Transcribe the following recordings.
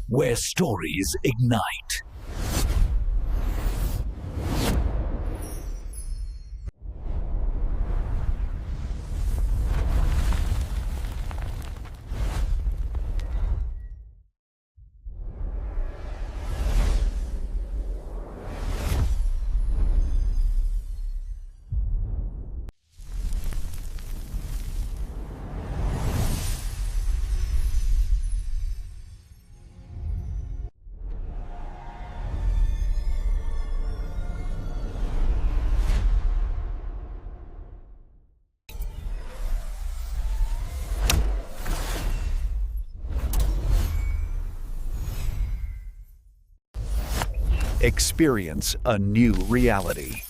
where stories ignite. Experience a new reality.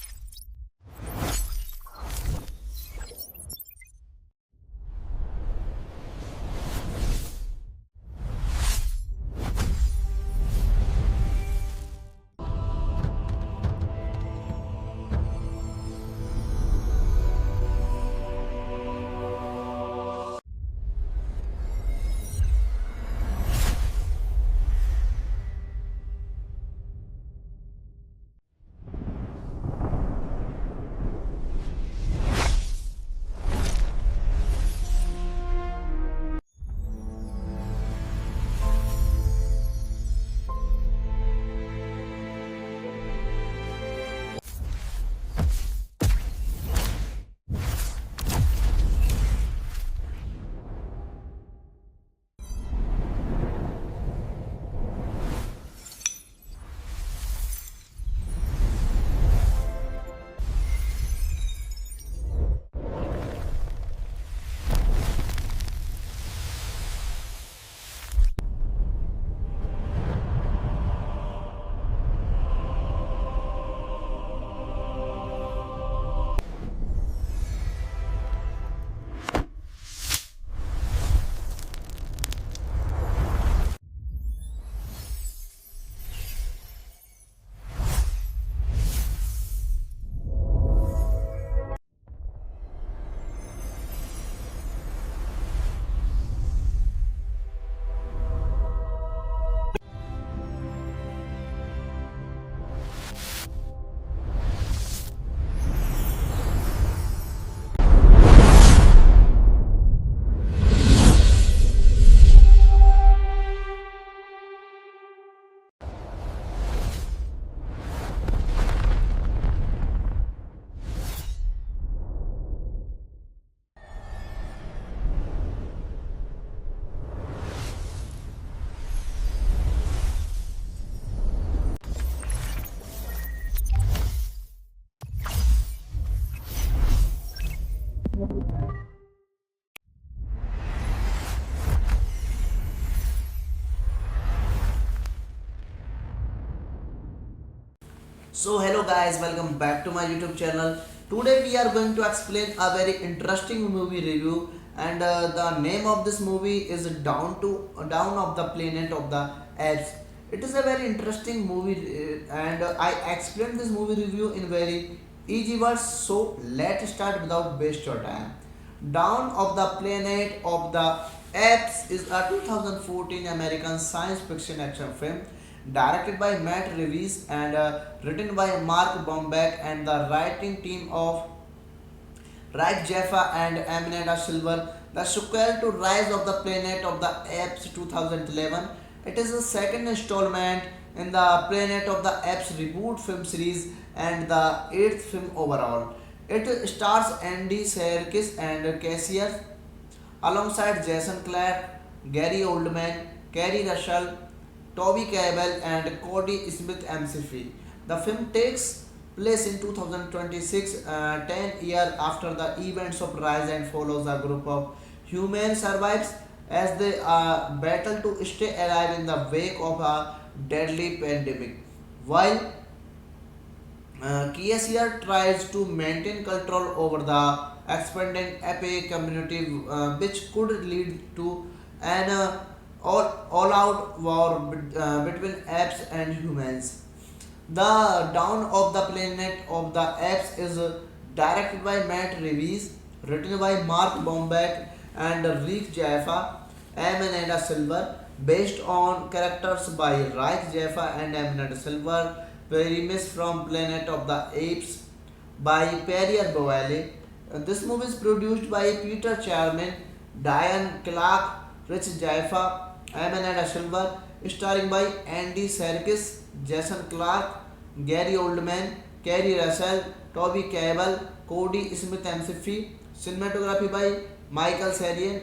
So hello guys, welcome back to my YouTube channel. Today we are going to explain a very interesting movie review, and the name of this movie is Down of the Planet of the Apes. It is a very interesting movie, and I explained this movie review in very easy words. So let's start without waste your time. Dawn of the Planet of the Apes is a 2014 American science fiction action film directed by Matt Reeves and written by Mark Bombeck and the writing team of Reich Jaffa and Amanda Silver. The sequel to Rise of the Planet of the Apes 2011. It is the second installment in the Planet of the Apes reboot film series and the eighth film overall. It stars Andy Serkis and Cassius alongside Jason Clarke, Gary Oldman, Kerry Russell, Toby Cabell, and Cody Smith McPhee. The film takes place in 2026, 10 years after the events of Rise, and follows a group of human survivors as they battle to stay alive in the wake of a deadly pandemic. While Kiesier tries to maintain control over the expanding ape community, which could lead to an all-out war between apes and humans. The Dawn of the Planet of the Apes is directed by Matt Reeves, written by Mark Bombeck and Rick Jaffa, Amanda Silver. based on characters by Reich Jaffa and Eminent Silver, premise from Planet of the Apes by Pierre Boale. This movie is produced by Peter Charman, Diane Clark, Rich Jaffa, Eminent Silver, starring by Andy Serkis, Jason Clark, Gary Oldman, Kerry Russell, Toby Cabell, Cody Smith McPhee, cinematography by Michael Serian,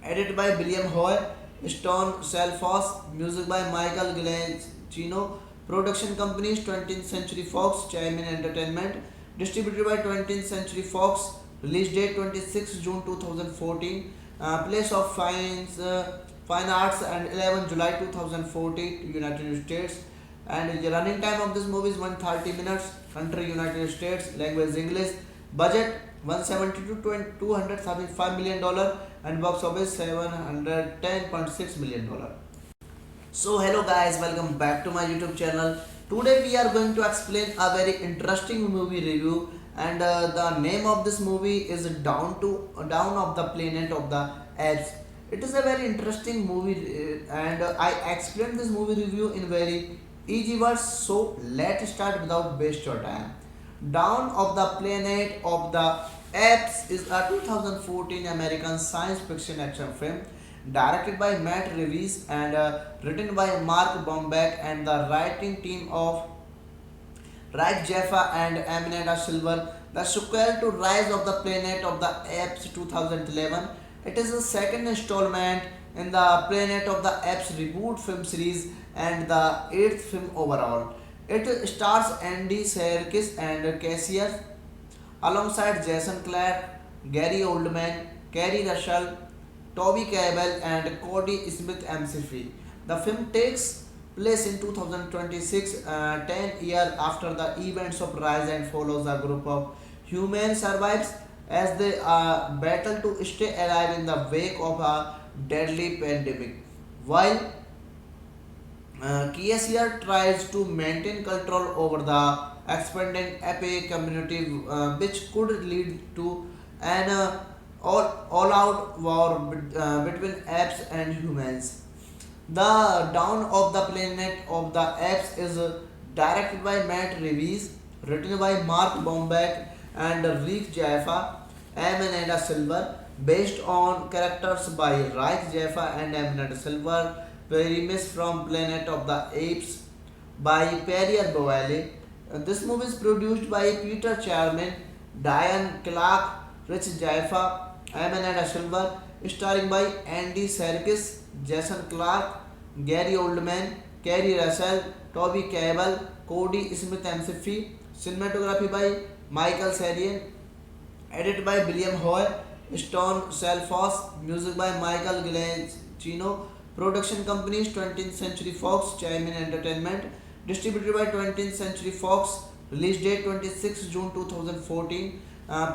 edited by William Hoy, Stone Selfos, music by Michael Giacchino, production companies 20th Century Fox, Chime Entertainment, distributed by 20th Century Fox, release date 26 June 2014, place of Fine Arts and 11 July 2014, United States, and the running time of this movie is 130 minutes, country United States, language English, budget 170 to 275 million dollar, and box office 710.6 million dollar. So hello guys, welcome back to my YouTube channel. Today we are going to explain a very interesting movie review, and the name of this movie is Down of the Planet of the Apes. It is a very interesting movie, and I explained this movie review in very easy words. So let's start without waste your time. Dawn of the Planet of the Apes is a 2014 American science fiction action film directed by Matt Reeves and written by Mark Bombeck and the writing team of Reich Jaffa and Aminata Silver, the sequel to Rise of the Planet of the Apes 2011. It is the second installment in the Planet of the Apes reboot film series and the eighth film overall. It stars Andy Serkis and Cassius alongside Jason Clarke, Gary Oldman, Kerry Russell, Toby Cabell, and Cody Smith McPhee. The film takes place in 2026, 10 years after the events of Rise, and follows a group of humans survives as they battle to stay alive in the wake of a deadly pandemic. While Kiesier tries to maintain control over the expanding ape community, which could lead to an all-out war between apes and humans. The Dawn of the Planet of the Apes is directed by Matt Reeves, written by Mark Bombeck and Rick Jaffa, Amanda Silver, based on characters by Reich Jaffa and Amanda Silver, premise from Planet of the Apes by Pierre Boale. This movie is produced by Peter Charman, Diane Clark, Rich Jaffa, Amanda Silver, starring by Andy Serkis, Jason Clark, Gary Oldman, Kerry Russell, Toby Cabell, Cody Smith McPhee, cinematography by Michael Serian, edited by William Hoy, Stone Selfos, music by Michael Giacchino, production companies 20th Century Fox, Chime Entertainment, distributed by 20th Century Fox, release date 26 June 2014,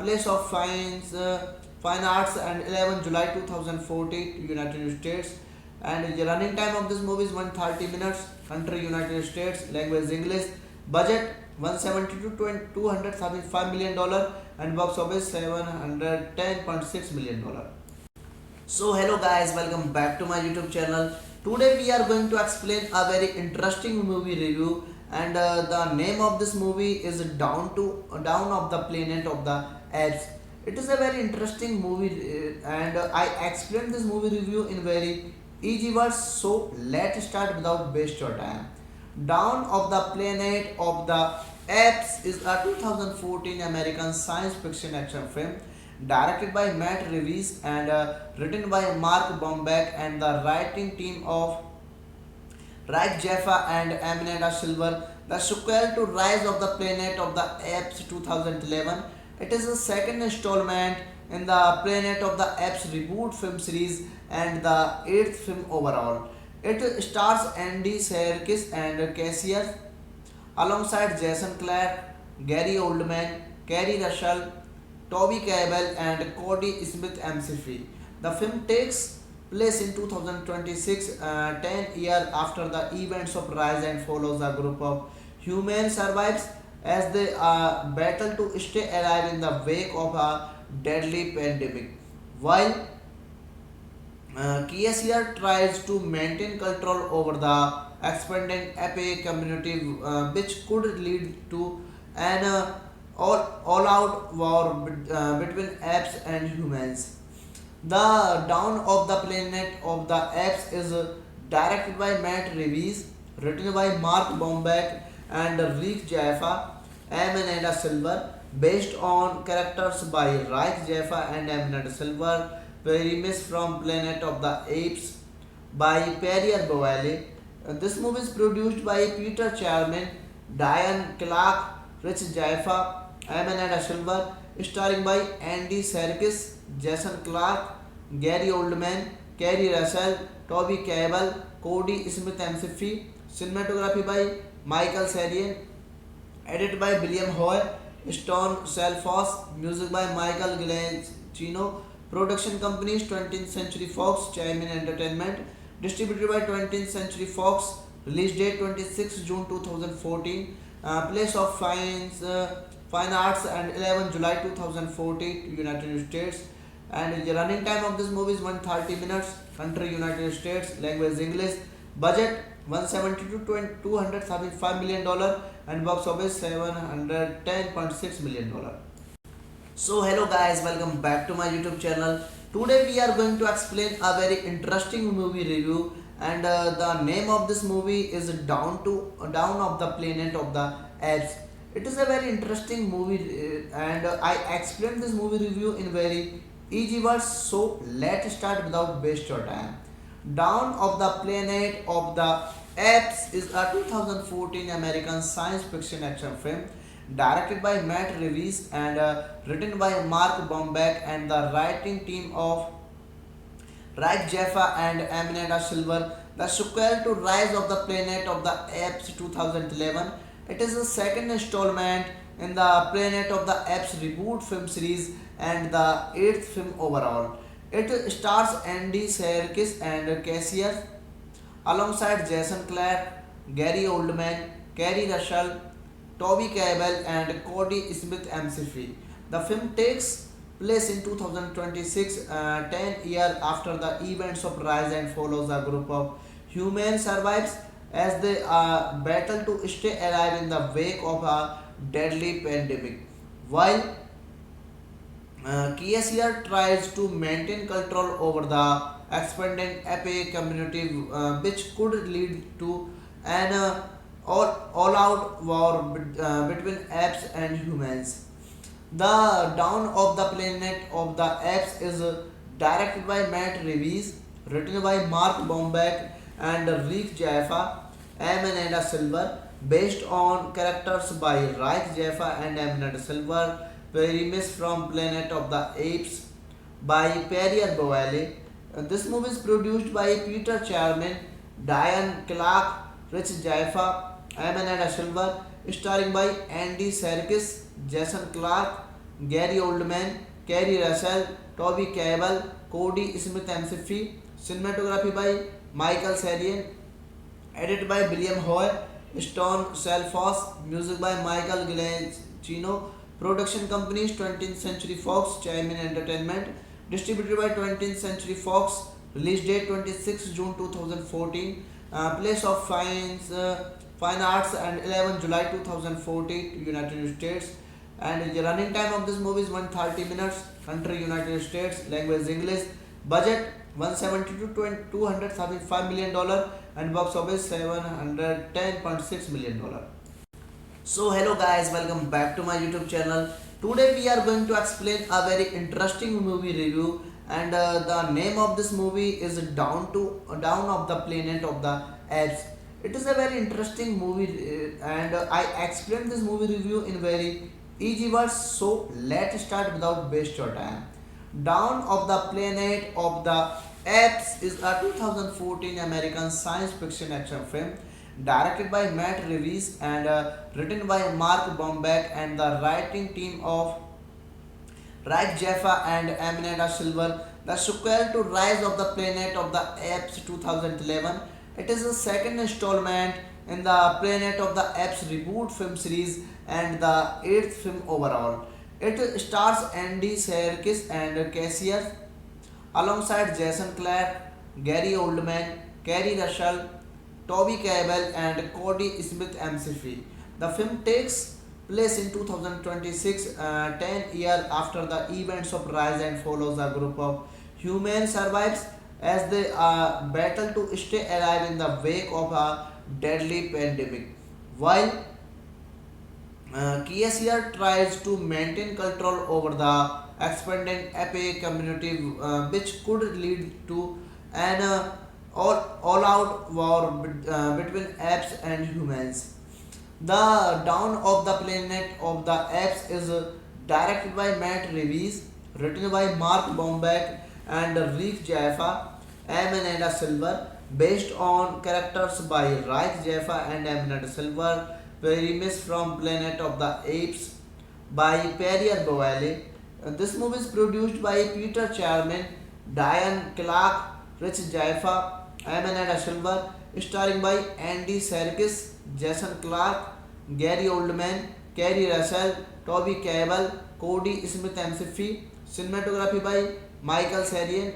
place of Fine Arts and 11 July 2014, United States, and the running time of this movie is 130 minutes, country United States, language English, budget 170 to 275 million dollar, and box office 710.6 million dollar. So hello guys, welcome back to my YouTube channel. Today we are going to explain a very interesting movie review, and the name of this movie is Down of the Planet of the Apes. It is a very interesting movie, and I explained this movie review in very easy words. So let's start without waste your time. Dawn of the Planet of the Apes is a 2014 American science fiction action film directed by Matt Reeves and written by Mark Bombeck and the writing team of Reich Jaffa and Aminata Silver, the sequel to Rise of the Planet of the Apes 2011. It is the second installment in the Planet of the Apes reboot film series and the eighth film overall. It stars Andy Serkis and Cassius alongside Jason Clarke, Gary Oldman, Kerry Russell, Toby Cabell, and Cody Smith McPhee. The film takes place in 2026, 10 years after the events of Rise, and follows a group of humans survives as they battle to stay alive in the wake of a deadly pandemic. While KSER tries to maintain control over the expanding APA community, which could lead to an all-out war between apes and humans. The Dawn of the Planet of the Apes is directed by Matt Reeves, written by Mark Bomback and Rick Jaffa, Amanda Silver, based on characters by Rick Jaffa and Amanda Silver, premise from Planet of the Apes by Perrier Boyle. This movie is produced by Peter Charman, Diane Clark, Rich Jaffa, Amanda Silver, starring by Andy Serkis, Jason Clark, Gary Oldman, Kerry Russell, Toby Cabell, Cody Smith McPhee, cinematography by Michael Sarian, edited by William Hoy, Stone Selfos, music by Michael Giacchino, production companies 20th Century Fox, Chime Entertainment, distributed by 20th Century Fox, release date 26 June 2014, place of Fine Arts and 11 July 2014, United States, and the running time of this movie is 130 minutes, country United States, language English, budget 170 to 275 million dollar, and box office 710.6 million dollar. So hello guys, welcome back to my YouTube channel. Today we are going to explain a very interesting movie review, and the name of this movie is Down of the Planet of the Apes. It is a very interesting movie, and I explained this movie review in very easy words. So let's start without waste your time. Dawn of the Planet of the Apes is a 2014 American science fiction action film directed by Matt Reeves and written by Mark Bomback and the writing team of Rick Jaffa and Amanda Silver. The sequel to Rise of the Planet of the Apes 2011. It is the second installment in the Planet of the Apes reboot film series and the eighth film overall. It stars Andy Serkis and Cassius alongside Jason Clarke, Gary Oldman, Kerry Russell, Toby Cabell, and Cody Smith McPhee. The film takes place in 2026, 10 years after the events of Rise, and follows a group of humans survives as they battle to stay alive in the wake of a deadly pandemic. While KSER tries to maintain control over the expanding APA community, which could lead to an all-out war between apes and humans. The Dawn of the Planet of the Apes is directed by Matt Reeves, written by Mark Bomback and Rick Jaffa, Amanda Silver, based on characters by Rick Jaffa and Amanda Silver, premise from Planet of the Apes by Perrier Boyle. This movie is produced by Peter Charman, Diane Clark, Rich Jaffa, Amanda Silver, starring by Andy Serkis, Jason Clark, Gary Oldman, Kerry Russell, Toby Cabell, Cody Smith McPhee, cinematography by Michael Sarian, edited by William Hoy, Stone Selfos, music by Michael Giacchino, production companies 20th Century Fox, Chime Entertainment, distributed by 20th Century Fox, release date 26 June 2014, place of Fine Arts and 11 July 2014, United States, and the running time of this movie is 130 minutes, country United States, language English, budget 170 to 275 million dollar, and box office 710.6 million dollar. So hello guys, welcome back to my YouTube channel. Today we are going to explain a very interesting movie review, and the name of this movie is Down of the Planet of the Apes. It is a very interesting movie, and I explained this movie review in very easy words. So let's start without waste your time. Dawn of the Planet of the Apes is a 2014 American science fiction action film directed by Matt Reeves and written by Mark Bomback and the writing team of Rick Jaffa and Amanda Silver. The sequel to Rise of the Planet of the Apes 2011. It is the second installment in the Planet of the Apes reboot film series and the eighth film overall. It stars Andy Serkis and Cassius alongside Jason Clarke, Gary Oldman, Kerry Russell, Toby Cabell, and Cody Smith McPhee. The film takes place in 2026, 10 years after the events of Rise, and follows a group of human survivors as they battle to stay alive in the wake of a deadly pandemic. While Kiesier tries to maintain control over the expanding epic community, which could lead to an all-out war between apes and humans. The Dawn of the Planet of the Apes is directed by Matt Reeves, written by Mark Bombeck and Rick Jaffa, Amanda Silver, based on characters by Rick Jaffa and Amanda Silver, premise from Planet of the Apes by Perrier Boyle. This movie is produced by Peter Charman, Diane Clark, Rich Jaffa, Amanda Silver, starring by Andy Serkis, Jason Clarke, Gary Oldman, Kerry Russell, Toby Cabell, Cody Smith McPhee, cinematography by Michael Sarian,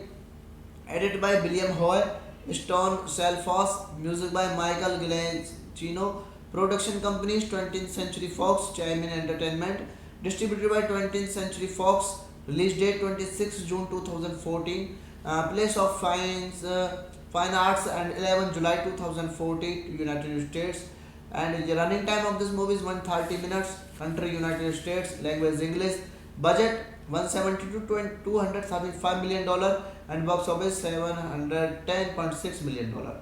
edited by William Hoy, Stone Selfos, music by Michael Giacchino, production companies 20th Century Fox, Chaimin Entertainment, distributed by 20th Century Fox, release date 26 June 2014, place of Fine Arts and 11 July 2014, United States, and the running time of this movie is 130 minutes, country United States, language English, budget 170 to 235 million dollar, and box office 710.6 million dollar.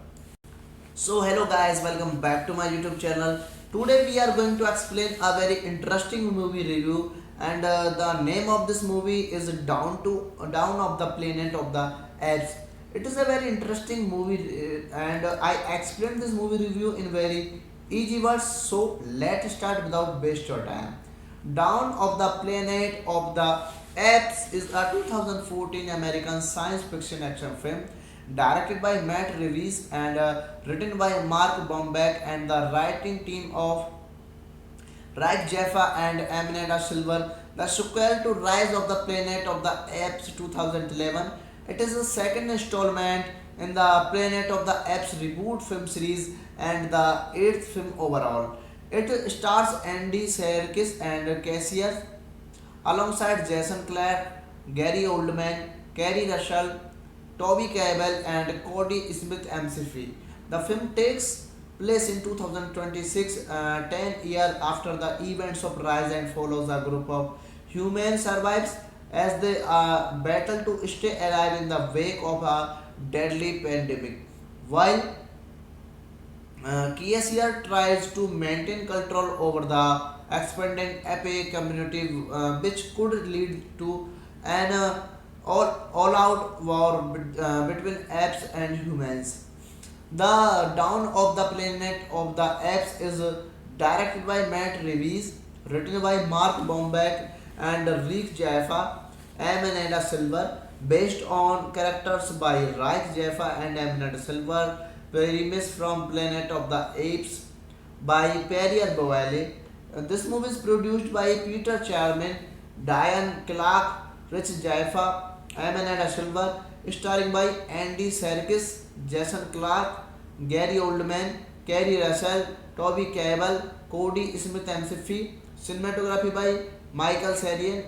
So hello guys, welcome back to my YouTube channel. Today we are going to explain a very interesting movie review, and the name of this movie is Dawn of the Planet of the Apes. It is a very interesting movie, and I explained this movie review in very easy words. So let's start without waste your time. Dawn of the Planet of the Apes is a 2014 American science fiction action film directed by Matt Reeves and written by Mark Bombeck and the writing team of Rick Jaffa and Amanda Silver. The sequel to Rise of the Planet of the Apes 2011. It is the second installment in the Planet of the Apes reboot film series and the eighth film overall. It stars Andy Serkis and Cassius alongside Jason Clarke, Gary Oldman, Kerry Russell, Toby Cabell, and Cody Smith McPhee. The film takes place in 2026, 10 years after the events of Rise, and follows a group of human survivors as they battle to stay alive in the wake of a deadly pandemic. While Kiesier tries to maintain control over the expanding epic community, which could lead to an all-out war between apes and humans. The Dawn of the Planet of the Apes is directed by Matt Reeves, written by Mark Bombeck and Rick Jaffa, Amanda Silver, based on characters by Rick Jaffa and Amanda Silver, premise from Planet of the Apes by Perrier Boyle. This movie is produced by Peter Charman, Diane Clark, Rich Jaffa, Amanda Silver, starring by Andy Serkis, Jason Clarke, Gary Oldman, Kerry Russell, Toby Cabell, Cody Smith McPhee, cinematography by Michael Sarian,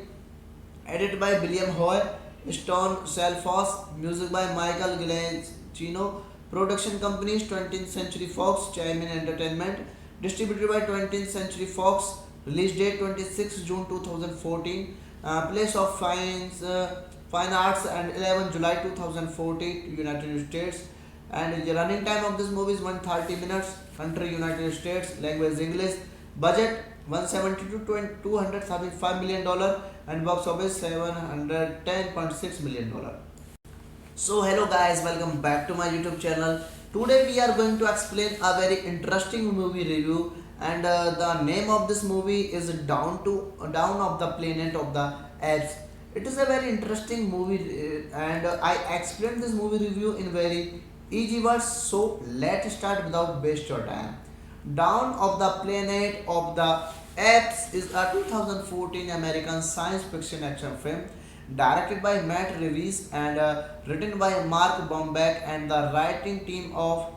edited by William Hoy, Stone Selfos, music by Michael Giacchino, production companies 20th Century Fox, Chaimin Entertainment, distributed by 20th Century Fox, release date 26 June 2014, place of Fine Arts and 11 July 2014, United States, and the running time of this movie is 130 minutes, country United States, language English, budget 170 to 235 million dollar, and box office 710.6 million dollar. So hello guys, welcome back to my YouTube channel. Today we are going to explain a very interesting movie review, and the name of this movie is Dawn of the Planet of the Apes. It is a very interesting movie, and I explained this movie review in very easy words. So let's start without waste your time. Dawn of the Planet of the Apes is a 2014 American science fiction action film directed by Matt Reeves and written by Mark Bombeck and the writing team of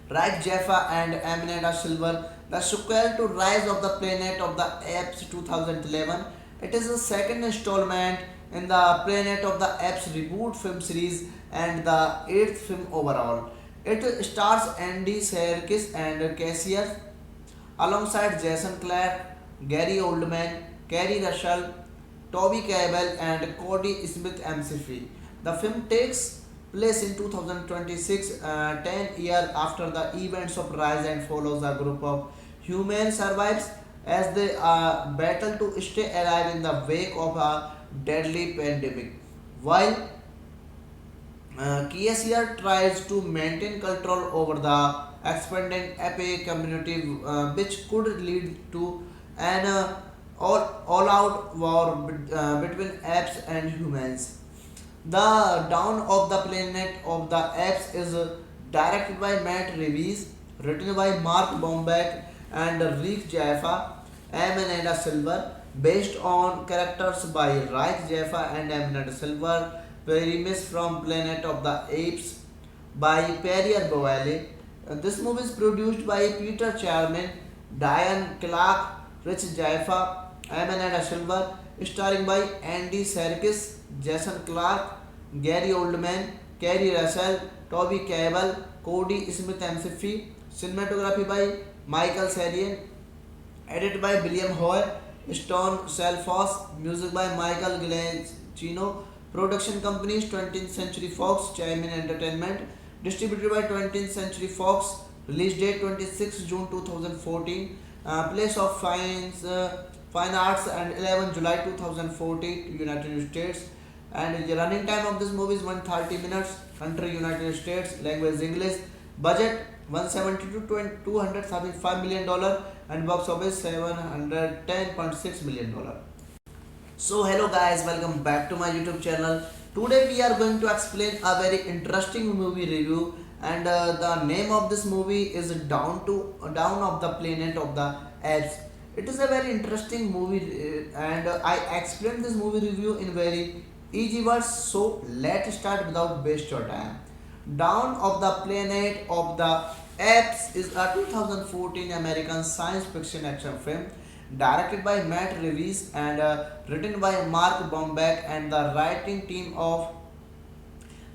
Reich Jaffa and Amanda Silver, the sequel to Rise of the Planet of the Apes 2011. It is the second installment in the Planet of the Apes reboot film series and the eighth film overall. It stars Andy Serkis and Cassius alongside Jason Clarke, Gary Oldman, Kerry Russell, Toby Cabell, and Cody Smith McPhee. The film takes place in 2026, 10 years after the events of Rise, and follows a group of human survivors as they battle to stay alive in the wake of a deadly pandemic. While Kiesier tries to maintain control over the expanding ape community, which could lead to an all-out war between apes and humans. The Dawn of the Planet of the Apes is directed by Matt Reeves, written by Mark Bombeck and Rick Jaffa, Amanda Silver, based on characters by Rick Jaffa and Amanda Silver, premise from Planet of the Apes by Perrier Boyle. This movie is produced by Peter Charman, Diane Clark, Rich Jaffa, Amanda Silver, starring by Andy Serkis, Jason Clarke, Gary Oldman, Kerry Russell, Toby Cabell, Cody Smith McPhee, cinematography by Michael Sarien, edited by William Hoare, Stone Selfos, music by Michael Giacchino, production companies 20th Century Fox, Chime Entertainment, distributed by 20th Century Fox, release date 26 June 2014, place of Fine Arts and 11 July 2014, United States, and the running time of this movie is 130 minutes, country United States, language English, budget 170 to 235 million dollar, and box office 710.6 million dollar. So hello guys, welcome back to my YouTube channel. Today we are going to explain a very interesting movie review, and the name of this movie is Down of the Planet of the Apes. It is a very interesting movie, and I explained this movie review in very easy words. So let's start without waste your time. Dawn of the Planet of the Apes is a 2014 American science fiction action film directed by Matt Reeves and written by Mark Bombeck and the writing team of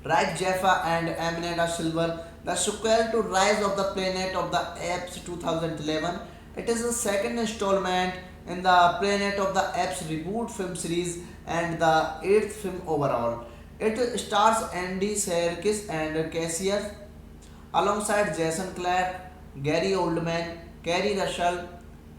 Reich Jaffa and Amanda Silver, the sequel to Rise of the Planet of the Apes 2011. It is the second installment in the Planet of the Apes reboot film series and the eighth film overall. It stars Andy Serkis and Cassius alongside Jason Clarke, Gary Oldman, Kerry Russell,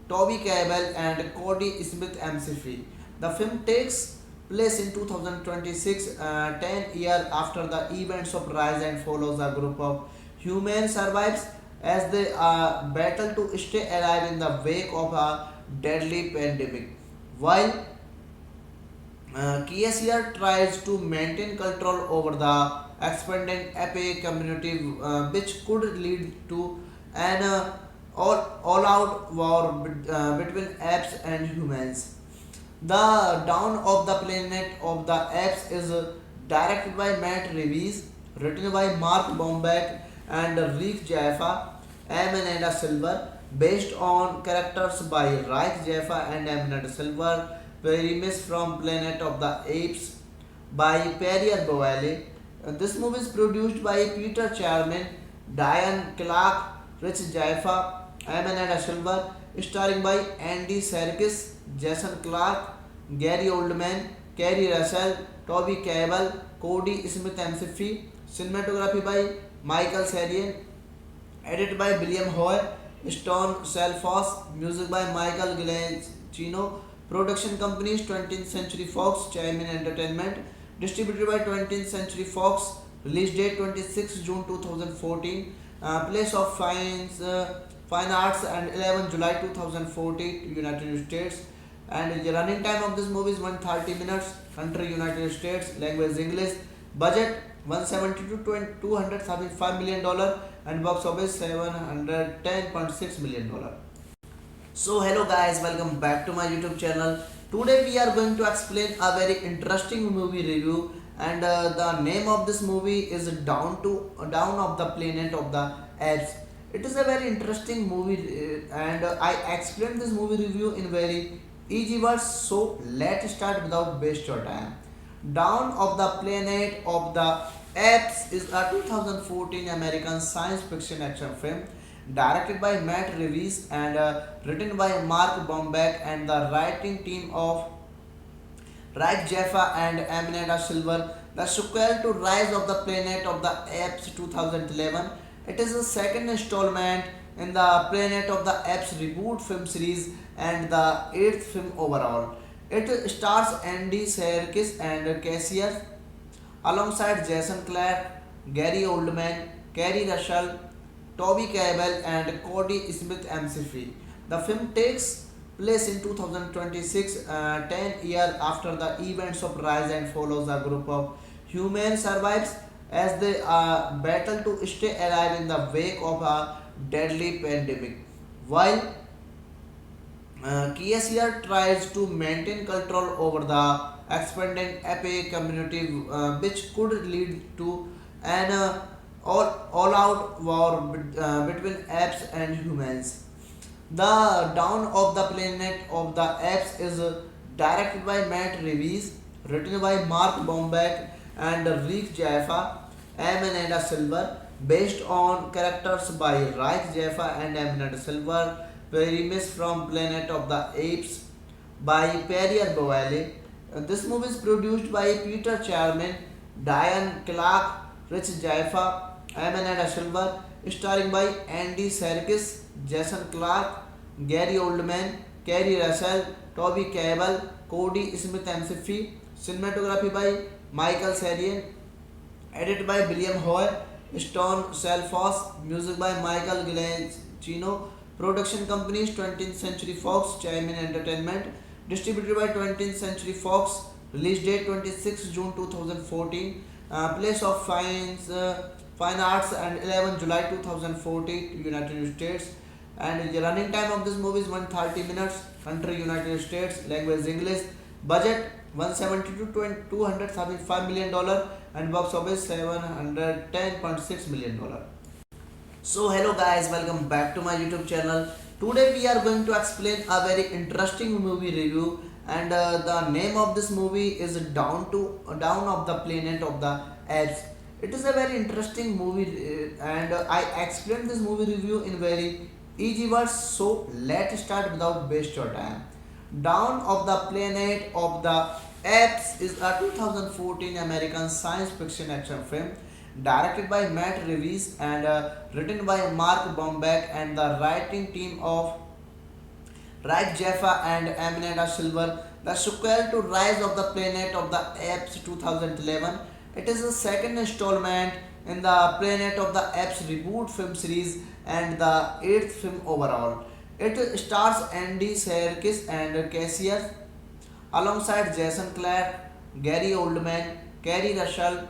Toby Cabell, and Cody Smith McPhee. The film takes place in 2026, 10 years after the events of Rise, and follows a group of human survivors as they battle to stay alive in the wake of a deadly pandemic. While Kiesier tries to maintain control over the expanding ape community, which could lead to an all-out war between apes and humans. The Dawn of the Planet of the Apes is directed by Matt Reeves, written by Mark Bombeck and Rick Jaffa, Amanda Silver, based on characters by Rick Jaffa and Amanda Silver, premise from Planet of the Apes by Perrier Boyle. This movie is produced by Peter Charman, Diane Clark, Rich Jaffa, Amanda Silver, starring by Andy Serkis, Jason Clarke, Gary Oldman, Kerry Russell, Toby Cabell, Cody Smith McPhee, cinematography by Michael Sarien, edited by William Hoare, Stone Selfos, music by Michael Giacchino, production companies 20th Century Fox, Chime Entertainment, distributed by 20th Century Fox, release date 26 June 2014, place of Fine Arts and 11 July 2014, United States, and the running time of this movie is 130 minutes, country United States, language English, budget 170 to 235 million dollar, and box office 710.6 million dollar. So hello guys, welcome back to my YouTube channel. Today we are going to explain a very interesting movie review, and the name of this movie is Down of the Planet of the Apes. It is a very interesting movie, and I explained this movie review in very easy words. So let's start without waste your time. Dawn of the Planet of the Apes is a 2014 American science fiction action film directed by Matt Reeves and written by Mark Bombeck and the writing team of Reich Jaffa and Amanda Silver. The sequel to Rise of the Planet of the Apes 2011. It is the second installment in the Planet of the Apes reboot film series and the eighth film overall. It stars Andy Serkis and Cassius alongside Jason Clarke, Gary Oldman, Kerry Russell, Toby Kebbell, and Cody Smith McPhee. The film takes place in 2026, 10 years after the events of Rise, and follows a group of humans survives as they battle to stay alive in the wake of a deadly pandemic. While Kiesier tries to maintain control over the expanding ape community, which could lead to an all-out war between apes and humans. The Dawn of the Planet of the Apes is directed by Matt Reeves, written by Mark Bombeck and Rick Jaffa, Amanda Silver, based on characters by Reich Jaffa and Amanda Silver, premise from Planet of the Apes by Pierre Boyle. This movie is produced by Peter Charman, Diane Clark, Rich Jaffa, Amanda Silver, starring by Andy Serkis, Jason Clarke, Gary Oldman, Kerry Russell, Toby Kebbell, Cody Smith McPhee, cinematography by Michael Serian, edited by William Hoy, Stone Selfos, music by Michael Giacchino, production companies 20th Century Fox, Chime Entertainment, distributed by 20th Century Fox, release date 26 June 2014, place of Fine Arts and 11 July 2014, United States, and the running time of this movie is 130 minutes, country United States, language English, budget 170 to 275 million dollar, and box office 710.6 million dollar. So hello guys, welcome back to my YouTube channel. Today we are going to explain a very interesting movie review, and the name of this movie is Down of the Planet of the Apes. It is a very interesting movie, and I explained this movie review in very easy words. So let's start without waste your time. Dawn of the Planet of the Apes is a 2014 American science fiction action film directed by Matt Reeves and written by Mark Bombeck and the writing team of Reich Jaffa and Amanda Silver. The sequel to Rise of the Planet of the Apes 2011. It is the second installment in the Planet of the Apes reboot film series and the eighth film overall. It stars Andy Serkis and Cassius alongside Jason Clarke, Gary Oldman, Kerry Russell,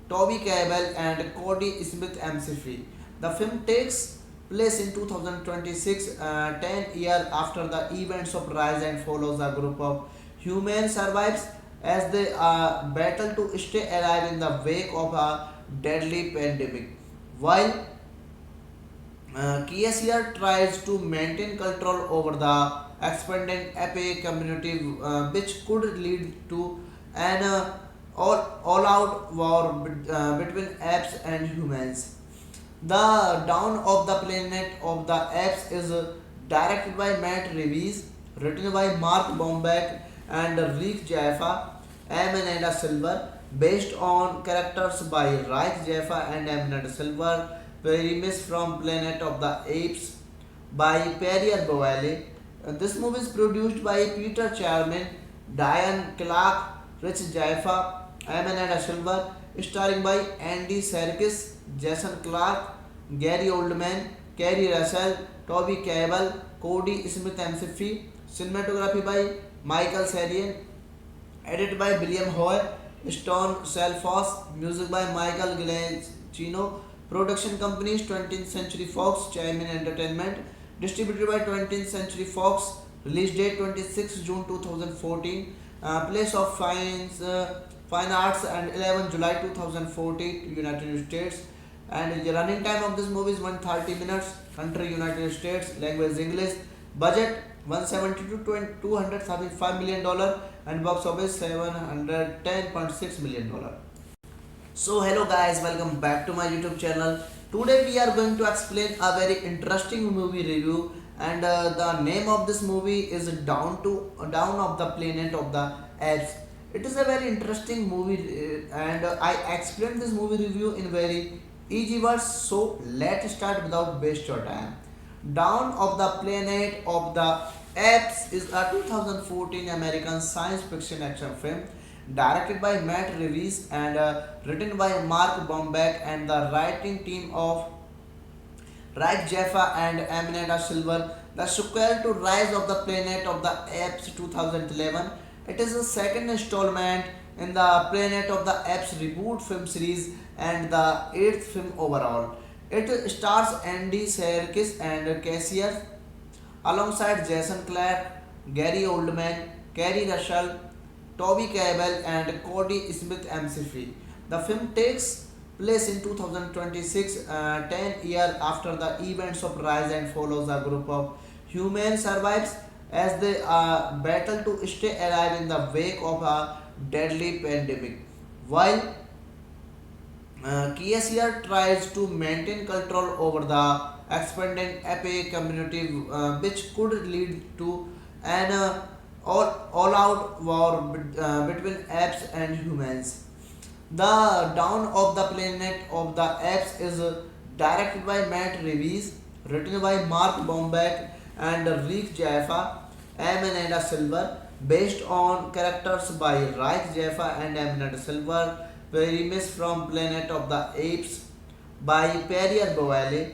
Toby Kebbell, and Cody Smith McPhee. The film takes place in 2026, 10 years after the events of Rise, and follows a group of humans survives as they battle to stay alive in the wake of a deadly pandemic. While Kiesier tries to maintain control over the expanding ape community, which could lead to an all-out war between apes and humans. The Dawn of the Planet of the Apes is directed by Matt Reeves, written by Mark Bombeck and Rick Jaffa, Amanda Silver, based on characters by Reich Jaffa and Amanda Silver, premise from Planet of the Apes by Pierre Boyle. This movie is produced by Peter Charman, Diane Clark, Rich Jaffa, Amanda Silver, starring by Andy Serkis, Jason Clarke, Gary Oldman, Kerry Russell, Toby Kebbell, Cody Smith McPhee, cinematography by Michael Serian, edited by William Hoy, Stone Selfos, music by Michael Giacchino, production companies 20th Century Fox, Chime Entertainment, distributed by 20th Century Fox, Release date 26 June 2014. Place of Fine Arts and 11 July 2014, United States. And the running time of this movie is 130 minutes. Country United States. Language English. Budget 170 to 235 million dollar, and box office 710.6 million dollar. So hello guys, welcome back to my YouTube channel. Today we are going to explain a very interesting movie review, and the name of this movie is Down of the Planet of the Apes. It is a very interesting movie, and I explained this movie review in very easy words. So let's start without waste your time. Dawn of the Planet of the Apes is a 2014 American science fiction action film directed by Matt Reeves and written by Mark Bombeck and the writing team of Rick Jaffa and Amanda Silver. The sequel to Rise of the Planet of the Apes 2011. It is the second installment in the Planet of the Apes reboot film series and the eighth film overall. It stars Andy Serkis and Cassius alongside Jason Clarke, Gary Oldman, Kerry Russell, Toby Kebbell, and Cody Smith McPhee. The film takes place in 2026, 10 years after the events of Rise, and follows a group of humans survives as they battle to stay alive in the wake of a deadly pandemic. While Kiesier tries to maintain control over the expanding epic community, which could lead to an all-out war between apes and humans. The Dawn of the Planet of the Apes is directed by Matt Reeves, written by Mark Bombeck and Rick Jaffa, Amanda Silver, based on characters by Rick Jaffa and Amanda Silver, premise from Planet of the Apes by Perrier Boyle.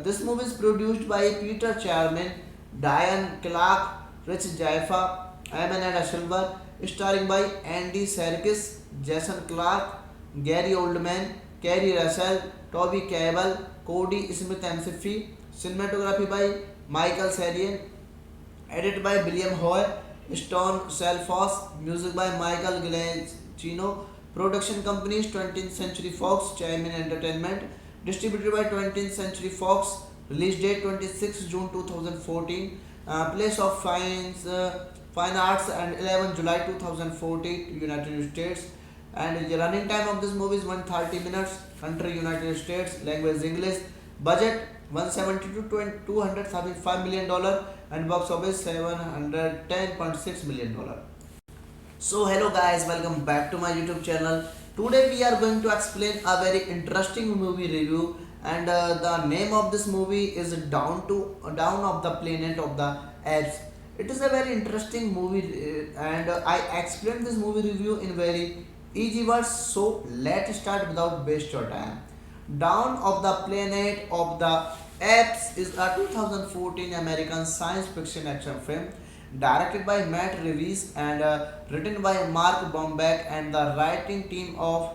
This movie is produced by Peter Charman, Diane Clark, Rich Jaffa, Amanda Silver, starring by Andy Serkis, Jason Clarke, Gary Oldman, Kerry Russell, Toby Kebbell, Cody Smith McPhee. Cinematography by Michael Sarian, edited by William Hoy, Stone Selfos, music by Michael Giacchino, production companies 20th Century Fox, Chime Entertainment, distributed by 20th Century Fox, release date 26 June 2014, place of Fine Arts and 11 July 2014, United States, and the running time of this movie is 130 minutes, country United States, language English, budget 170 to 235 million dollar, and box office 710.6 million dollar. So hello guys, welcome back to my YouTube channel. Today we are going to explain a very interesting movie review, and the name of this movie is Down of the Planet of the Apes. It is a very interesting movie, and I explained this movie review in very easy words. So let's start without waste your time. Dawn of the Planet of the Apes is a 2014 American science fiction action film directed by Matt Reeves and written by Mark Bombeck and the writing team of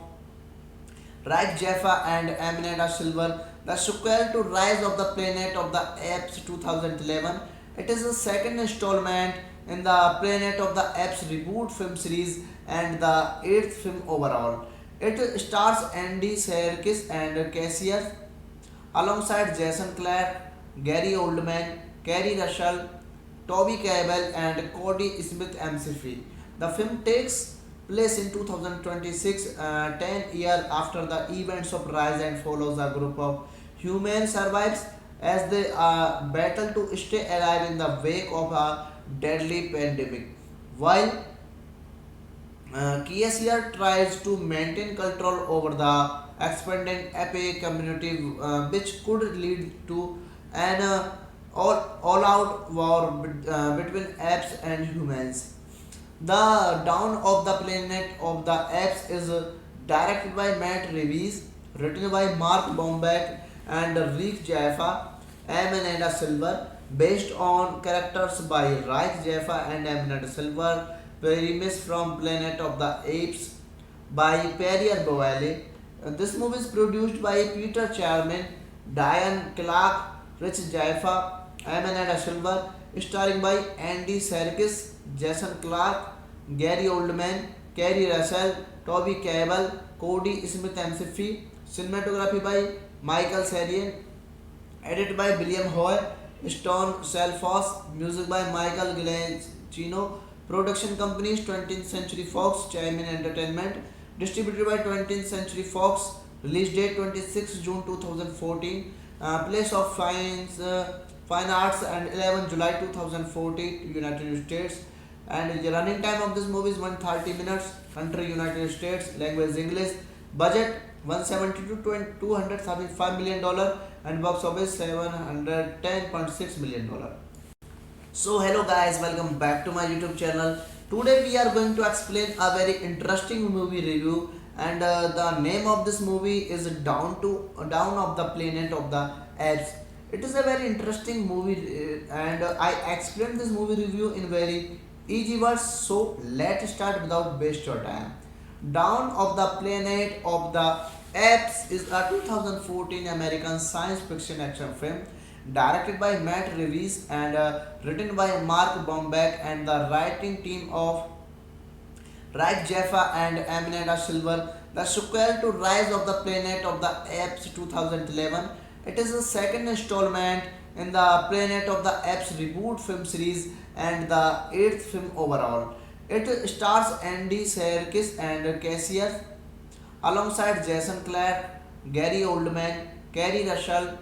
Rick Jaffa and Amanda Silver. The sequel to Rise of the Planet of the Apes 2011. It is the second installment in the Planet of the Apes reboot film series and the eighth film overall. It stars Andy Serkis and Cassius alongside Jason Clarke, Gary Oldman, Kerry Russell, Toby Kebbell, and Cody Smith McPhee. The film takes place in 2026, 10 years after the events of Rise, and follows a group of humans survives as they battle to stay alive in the wake of a deadly pandemic. While Kiesier tries to maintain control over the expanding epic community, which could lead to an all-out war between apes and humans. The Dawn of the Planet of the Apes is directed by Matt Reeves, written by Mark Bombeck and Rick Jaffa, Amanda Silver, based on characters by Rick Jaffa and Amanda Silver, premise from Planet of the Apes by Perrier Boyle. This movie is produced by Peter Charman, Diane Clark, Rich Jaffa, Amanda Silver, starring by Andy Serkis, Jason Clarke, Gary Oldman, Kerry Russell, Toby Kebbell, Cody Smith McPhee, cinematography by Michael Serian, edited by William Hoy, Stone Selfos, music by Michael Giacchino, production companies 20th Century Fox, Chime Entertainment, distributed by 20th Century Fox, release date 26 June 2014, place of Fine Arts and 11 July 2014, United States, and the running time of this movie is 130 minutes, country United States, language English, budget 170 to 235 million dollar, and box office 710.6 million dollar. So hello guys, welcome back to my YouTube channel. Today we are going to explain a very interesting movie review, and the name of this movie is Down of the Planet of the Apes. It is a very interesting movie, and I explained this movie review in very easy words. So let's start without waste your time. Dawn of the Planet of the Apes is a 2014 American science fiction action film directed by Matt Reeves and written by Mark Bombeck and the writing team of Rick Jaffa and Amanda Silver. The sequel to Rise of the Planet of the Apes 2011. It is the second installment in the Planet of the Apes reboot film series and the eighth film overall. It stars Andy Serkis and Cassius alongside Jason Clarke, Gary Oldman, Kerry Russell,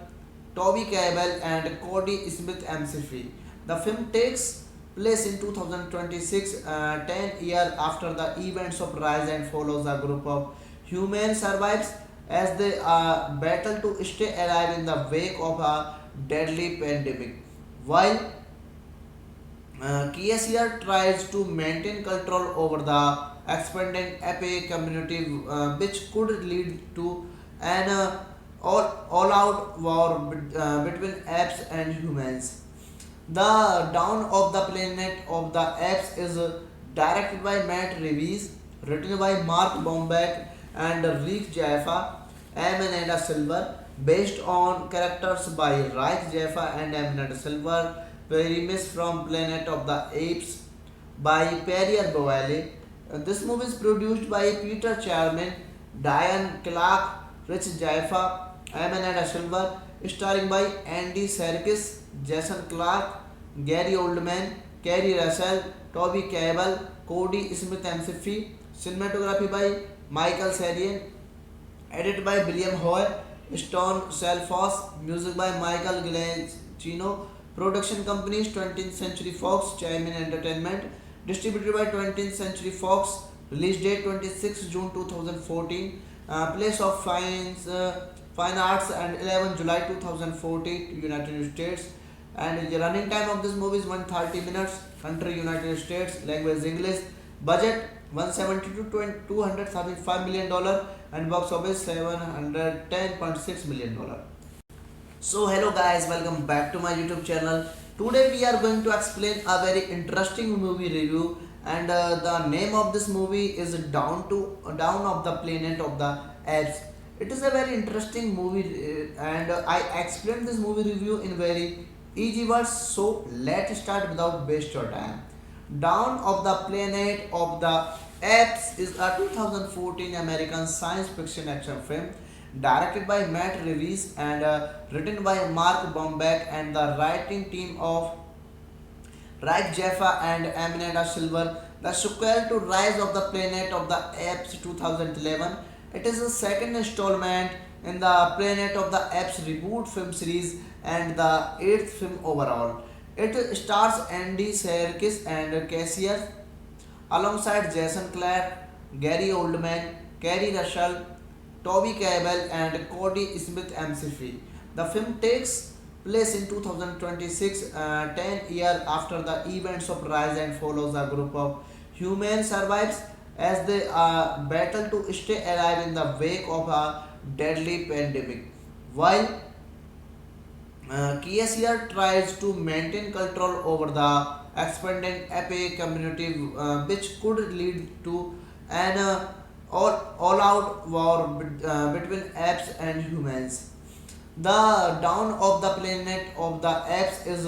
Toby Kebbell, and Cody Smith McPhee. The film takes place in 2026, 10 years after the events of Rise, and follows a group of humans survives as they battle to stay alive in the wake of a deadly pandemic. While Kiesier tries to maintain control over the expanding ape community, which could lead to an all-out war between apes and humans. The Dawn of the Planet of the Apes is directed by Matt Reeves, written by Mark Bombeck and Rick Jaffa, Amanda Silver, based on characters by Rick Jaffa and Amanda Silver, premise from Planet of the Apes by Perrier Boyle. This movie is produced by Peter Charman, Diane Clark, Rich Jaffa, Amanda Silver, starring by Andy Serkis, Jason Clarke, Gary Oldman, Kerry Russell, Toby Kebbell, Cody Smith McPhee, cinematography by Michael Serian, edited by William Hoy, Stone Selfos, music by Michael Giacchino, production companies 20th Century Fox, Chime Entertainment, distributed by 20th Century Fox, release date 26 June 2014, place of Fine Arts and 11 July 2014, United States, and the running time of this movie is 130 minutes, country United States, language English, budget 170 to 235 million dollar, and box office 710.6 million dollar. So hello guys, welcome back to my YouTube channel. Today we are going to explain a very interesting movie review, and the name of this movie is Down of the Planet of the Apes. It is a very interesting movie, and I explained this movie review in very easy words. So let's start without waste your time. Dawn of the Planet of the Apes is a 2014 American science fiction action film directed by Matt Reeves and written by Mark Bombeck and the writing team of Rick Jaffa and Amanda Silver. The sequel to Rise of the Planet of the Apes 2011. It is the second installment in the Planet of the Apes reboot film series and the eighth film overall. It stars Andy Serkis and Cassius alongside Jason Clarke, Gary Oldman, Kerry Russell, Toby Kebbell, and Cody Smith McPhee. The film takes place in 2026, 10 years after the events of Rise, and follows a group of humans survives as they battle to stay alive in the wake of a deadly pandemic. While Kiesier tries to maintain control over the expanding ape community, which could lead to an all-out war between apes and humans. The Dawn of the Planet of the Apes is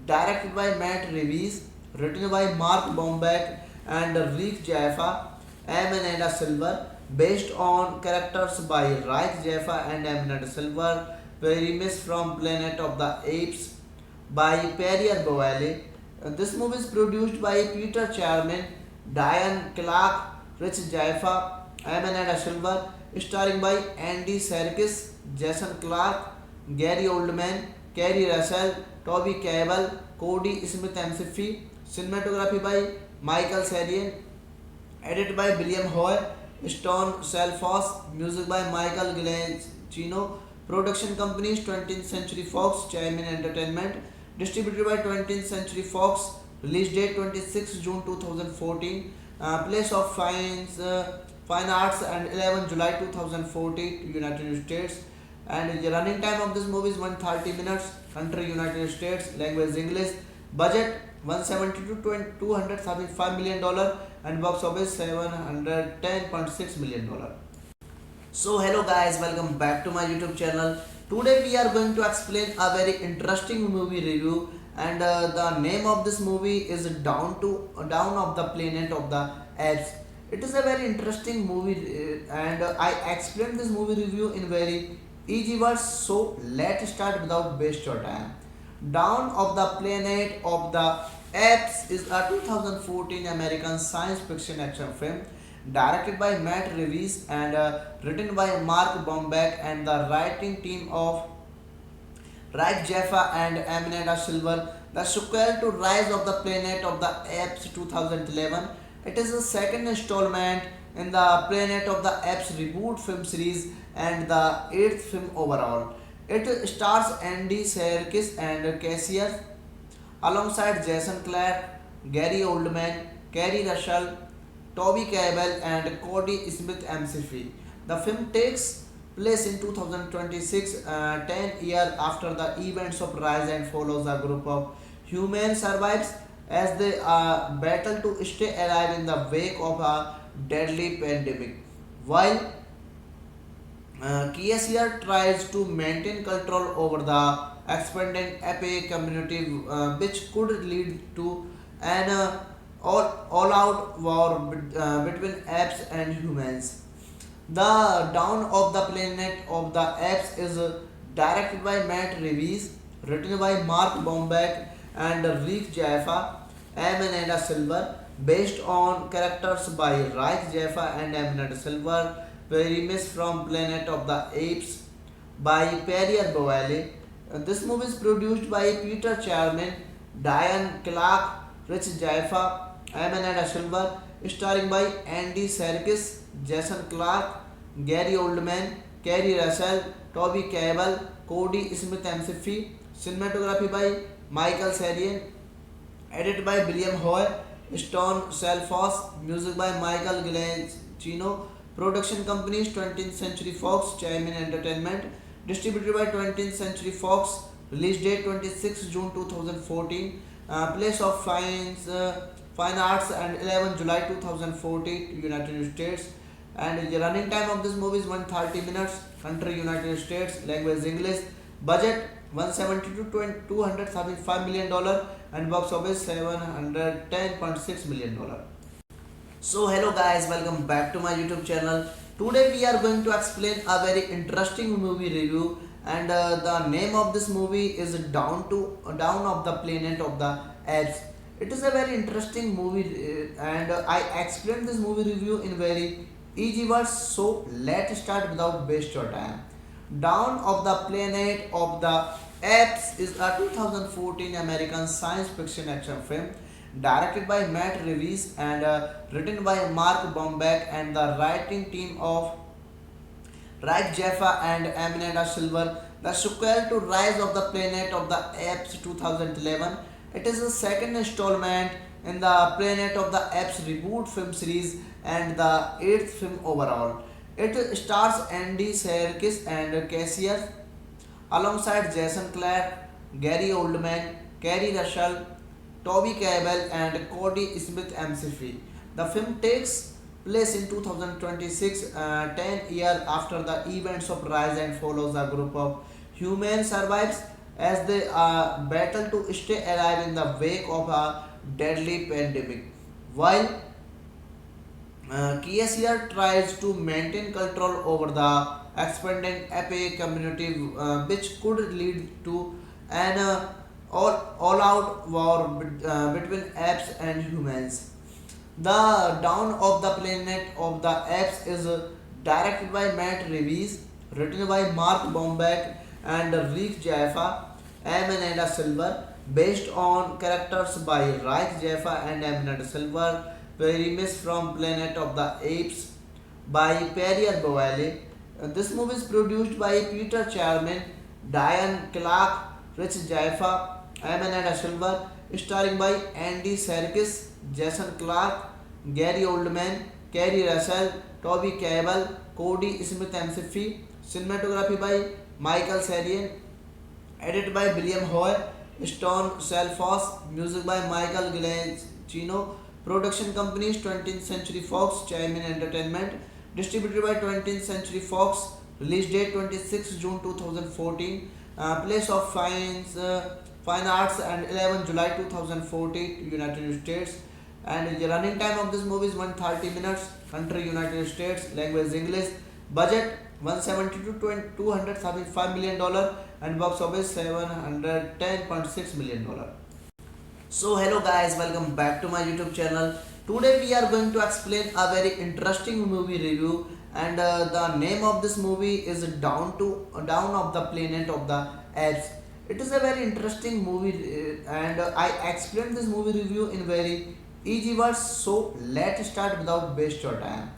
directed by Matt Reeves, written by Mark Bombeck and Rick Jaffa, Amanda Silver, based on characters by Rick Jaffa and Amanda Silver, premise from Planet of the Apes by Pierre Boale. This movie is produced by Peter Charman, Diane Clark, Rich Jaffa, Amanda Silver, starring by Andy Serkis, Jason Clark, Gary Oldman, Kerry Russell, Toby Cabell, Cody Smith McPhee, cinematography by Michael Sarien, edited by William Hoy, Stone Selfos, music by Michael Giacchino, production companies 20th Century Fox, Charmin Entertainment, distributed by 20th Century Fox, release date 26 June 2014, place of Fine Arts and 11 July 2014, United States, and the running time of this movie is 130 minutes, country United States, language English, budget 170 to 235 million dollar, and box office 710.6 million dollar. So hello guys, welcome back to my YouTube channel. Today we are going to explain a very interesting movie review, and the name of this movie is Down of the Planet of the Apes. It is a very interesting movie, and I explained this movie review in very easy words. So let's start without waste your time. Dawn of the Planet of the Apes is a 2014 American science fiction action film directed by Matt Reeves and written by Mark Bombeck and the writing team of Rick Jaffa and Amanda Silver, the sequel to Rise of the Planet of the Apes 2011. It is the second installment in the Planet of the Apes reboot film series and the eighth film overall. It stars Andy Serkis and Cassius alongside Jason Clarke, Gary Oldman, Kerry Russell, Toby Cabell, and Cody Smith McPhee. The film takes place in 2026, 10 years after the events of Rise, and follows a group of humans survives as they battle to stay alive in the wake of a deadly pandemic. While Kiesier tries to maintain control over the expanding ape community, which could lead to an all-out war between apes and humans. The Dawn of the Planet of the Apes is directed by Matt Reeves, written by Mark Bombeck and Rick Jaffa, Amanda Silver, based on characters by Rick Jaffa and Amanda Silver, premise from Planet of the Apes by Pierre Boale. This movie is produced by Peter Charman, Diane Clark, Rich Jaffa, Amanda Silver, starring by Andy Serkis, Jason Clarke, Gary Oldman, Kerry Russell, Toby Cabell, Cody Smith McPhee, cinematography by Michael Sarien, edited by William Hoy, Stone Selfos, music by Michael Giacchino, production companies 20th Century Fox, Charmin Entertainment, distributed by 20th Century Fox, release date 26 June 2014, place of Fine Arts and 11 July 2014, United States, and the running time of this movie is 130 minutes, country United States, language English, budget 170 to 235 million dollar, and box office 710.6 million dollar. So hello guys, welcome back to my YouTube channel. Today we are going to explain a very interesting movie review, and the name of this movie is Down of the Planet of the Apes. It is a very interesting movie, and I explained this movie review in very easy words. So let's start without waste your time. Dawn of the Planet of the Apes is a 2014 American science fiction action film directed by Matt Reeves and written by Mark Bombeck and the writing team of Rick Jaffa and Amanda Silver, the sequel to Rise of the Planet of the Apes 2011. It is the second installment in the Planet of the Apes reboot film series and the eighth film overall. It stars Andy Serkis and Cassius alongside Jason Clarke, Gary Oldman, Kerry Russell, Toby Cabell, and Cody Smith McPhee. The film takes place in 2026, 10 years after the events of Rise, and follows a group of humans survives as they battle to stay alive in the wake of a deadly pandemic. While KSER tries to maintain control over the expanding APA community, which could lead to an all-out war between apes and humans. The Dawn of the Planet of the Apes is directed by Matt Reeves, written by Mark Bomback and Rick Jaffa, Amanda Silver, based on characters by Rick Jaffa and Amanda Silver, premise from Planet of the Apes by Perrier Boyle. This movie is produced by Peter Charman, Diane Clark, Rich Jaffa, Amanda Silver, starring by Andy Serkis, Jason Clark, Gary Oldman, Kerry Russell, Toby Cabell, Cody Smith McPhee, cinematography by Michael Serian, edited by William Hoy, Stone Selfos, music by Michael Giacchino, production companies 20th Century Fox, Chime Entertainment, distributed by 20th Century Fox, release date 26 June 2014, place of Fine Arts and 11 July 2014, United States, and the running time of this movie is 130 minutes, country United States, language English, budget 170 to 275 million dollar, and box office 710.6 million dollar. So hello guys, welcome back to my YouTube channel. Today we are going to explain a very interesting movie review, and the name of this movie is Down of the Planet of the Apes. It is a very interesting movie, and I explained this movie review in very easy words. So let's start without waste your time.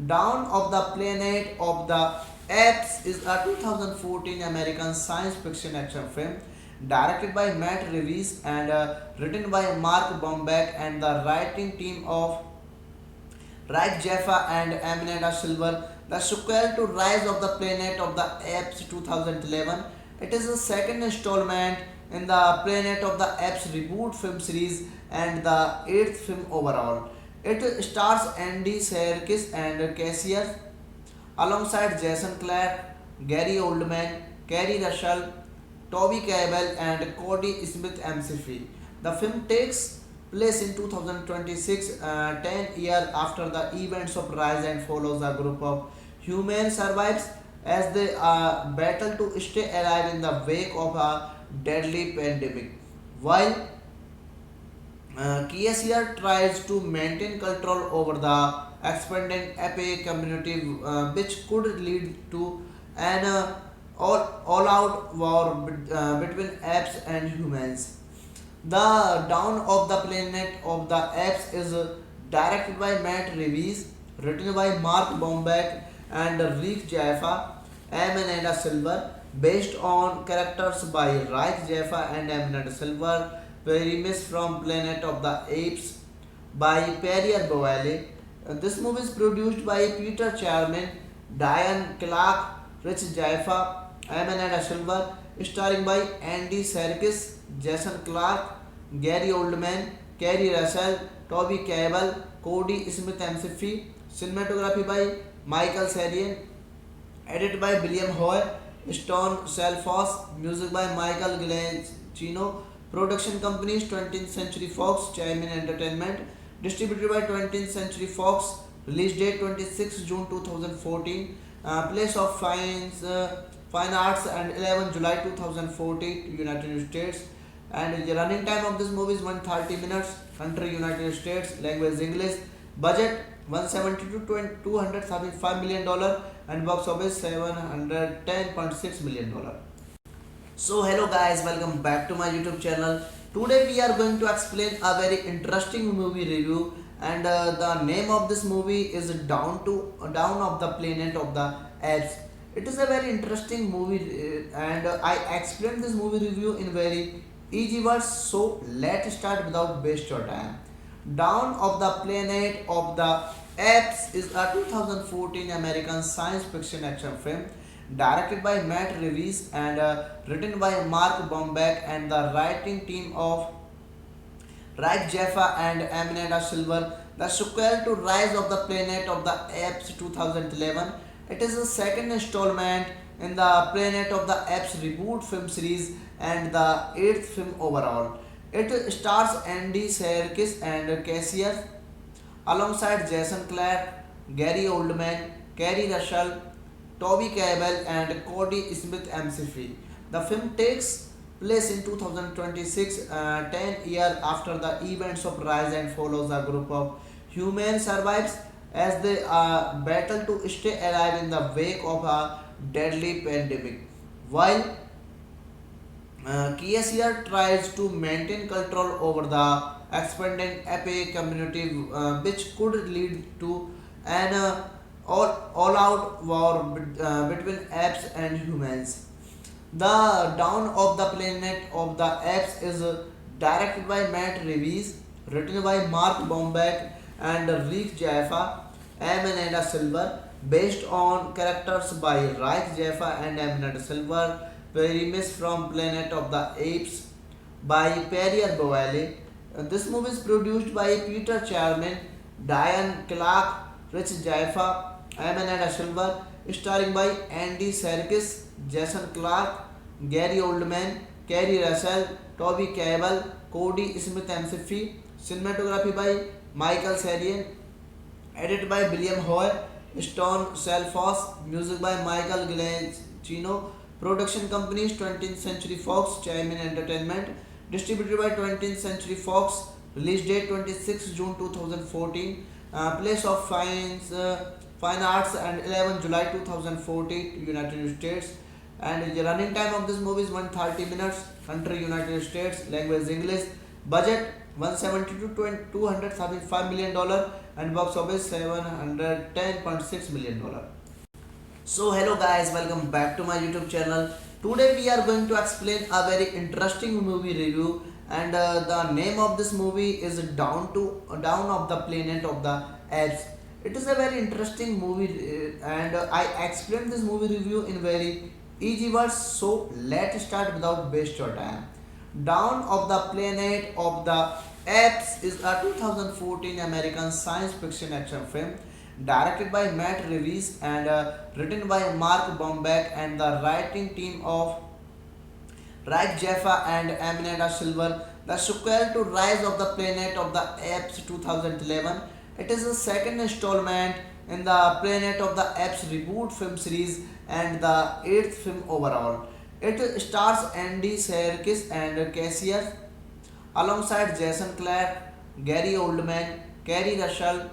Dawn of the Planet of the Apes is a 2014 American science fiction action film directed by Matt Reeves and written by Mark Bomback and the writing team of Rick Jaffa and Amanda Silver. The sequel to Rise of the Planet of the Apes 2011. It is the second installment in the Planet of the Apes reboot film series and the eighth film overall. It stars Andy Serkis and Cassius alongside Jason Clarke, Gary Oldman, Kerry Russell, Toby Cabell, and Cody Smith McPhee. The film takes place in 2026, 10 years after the events of Rise, and follows a group of human survivors as they battle to stay alive in the wake of a deadly pandemic. While KSER tries to maintain control over the expanding APA community, which could lead to an all-out war between apes and humans. The Dawn of the Planet of the Apes is directed by Matt Reeves, written by Mark Bomback and Rick Jaffa, Amanda Silver, based on characters by Rick Jaffa and Amanda Silver, premise from Planet of the Apes by Perrier Boyle. This movie is produced by Peter Charman, Diane Clark, Rich Jaffa, Amanda Silver, starring by Andy Serkis, Jason Clark, Gary Oldman, Kerry Russell, Toby Cabell, Cody Smith McPhee, cinematography by Michael Serian, edited by William Hoy, Stone Selfos, music by Michael Giacchino, production companies 20th Century Fox, Chime Entertainment, distributed by 20th Century Fox, release date 26 June 2014, place of Fine Arts and 11 July 2014, United States, and the running time of this movie is 130 minutes, country United States, language English, budget 170 to 275 million dollar, and box office 710.6 million dollar. So hello guys, welcome back to my YouTube channel. Today we are going to explain a very interesting movie review, and the name of this movie is Down of the Planet of the Apes. It is a very interesting movie, and I explained this movie review in very easy words. So let's start without waste your time. Dawn of the Planet of the Apes is a 2014 American science fiction action film directed by Matt Reeves and written by Mark Bomback and the writing team of Rick Jaffa and Amanda Silver. The sequel to Rise of the Planet of the Apes 2011. It is the second installment in the Planet of the Apes reboot film series and the eighth film overall. It stars Andy Serkis and Cassius alongside Jason Clarke, Gary Oldman, Kerry Russell, Toby Cabell, and Cody Smith McPhee. The film takes place in 2026, 10 years after the events of Rise, and follows a group of human survivors as they battle to stay alive in the wake of a deadly pandemic. While Kiesier tries to maintain control over the expanding ape community, which could lead to an all-out war between apes and humans. The Dawn of the Planet of the Apes is directed by Matt Reeves, written by Mark Bombeck and Rick Jaffa, Amanda Silver, based on characters by Rick Jaffa and Amanda Silver, premise from Planet of the Apes by Perrier Boyle. This movie is produced by Peter Charman, Diane Clark, Rich Jaffa, Amanda Silver, starring by Andy Serkis, Jason Clarke, Gary Oldman, Kerry Russell, Toby Cabell, Cody Smith McPhee, cinematography by Michael Sarian, edited by William Hoy, Stone Selfos, music by Michael Giacchino, production companies 20th Century Fox, Chime Entertainment, distributed by 20th Century Fox, release date 26 June 2014, place of Fine Arts and 11 July 2014, United States, and the running time of this movie is 130 minutes, country United States, language English, budget 170 to 275 million dollar, and box office 710.6 million dollar. So hello guys, welcome back to my YouTube channel. Today we are going to explain a very interesting movie review, and the name of this movie is Down of the Planet of the Apes. It is a very interesting movie, and I explained this movie review in very easy words. So let's start without waste your time. Dawn of the Planet of the Apes is a 2014 American science fiction action film directed by Matt Reeves and written by Mark Bombeck and the writing team of Rick Jaffa and Amanda Silver. The sequel to Rise of the Planet of the Apes 2011. It is the second installment in the Planet of the Apes reboot film series and the eighth film overall. It stars Andy Serkis and Cassius alongside Jason Clarke, Gary Oldman, Kerry Russell,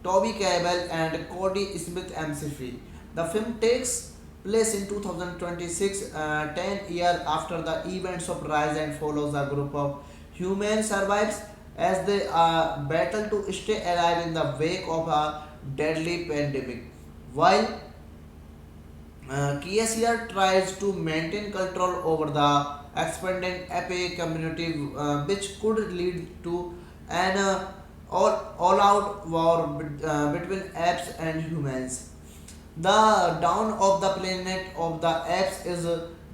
Toby Cabell, and Cody Smith McPhee. The film takes place in 2026, 10 years after the events of Rise, and follows a group of human survivors as they battle to stay alive in the wake of a deadly pandemic. While Kiesier tries to maintain control over the expanding ape community, which could lead to an all-out war between apes and humans. The Dawn of the Planet of the Apes is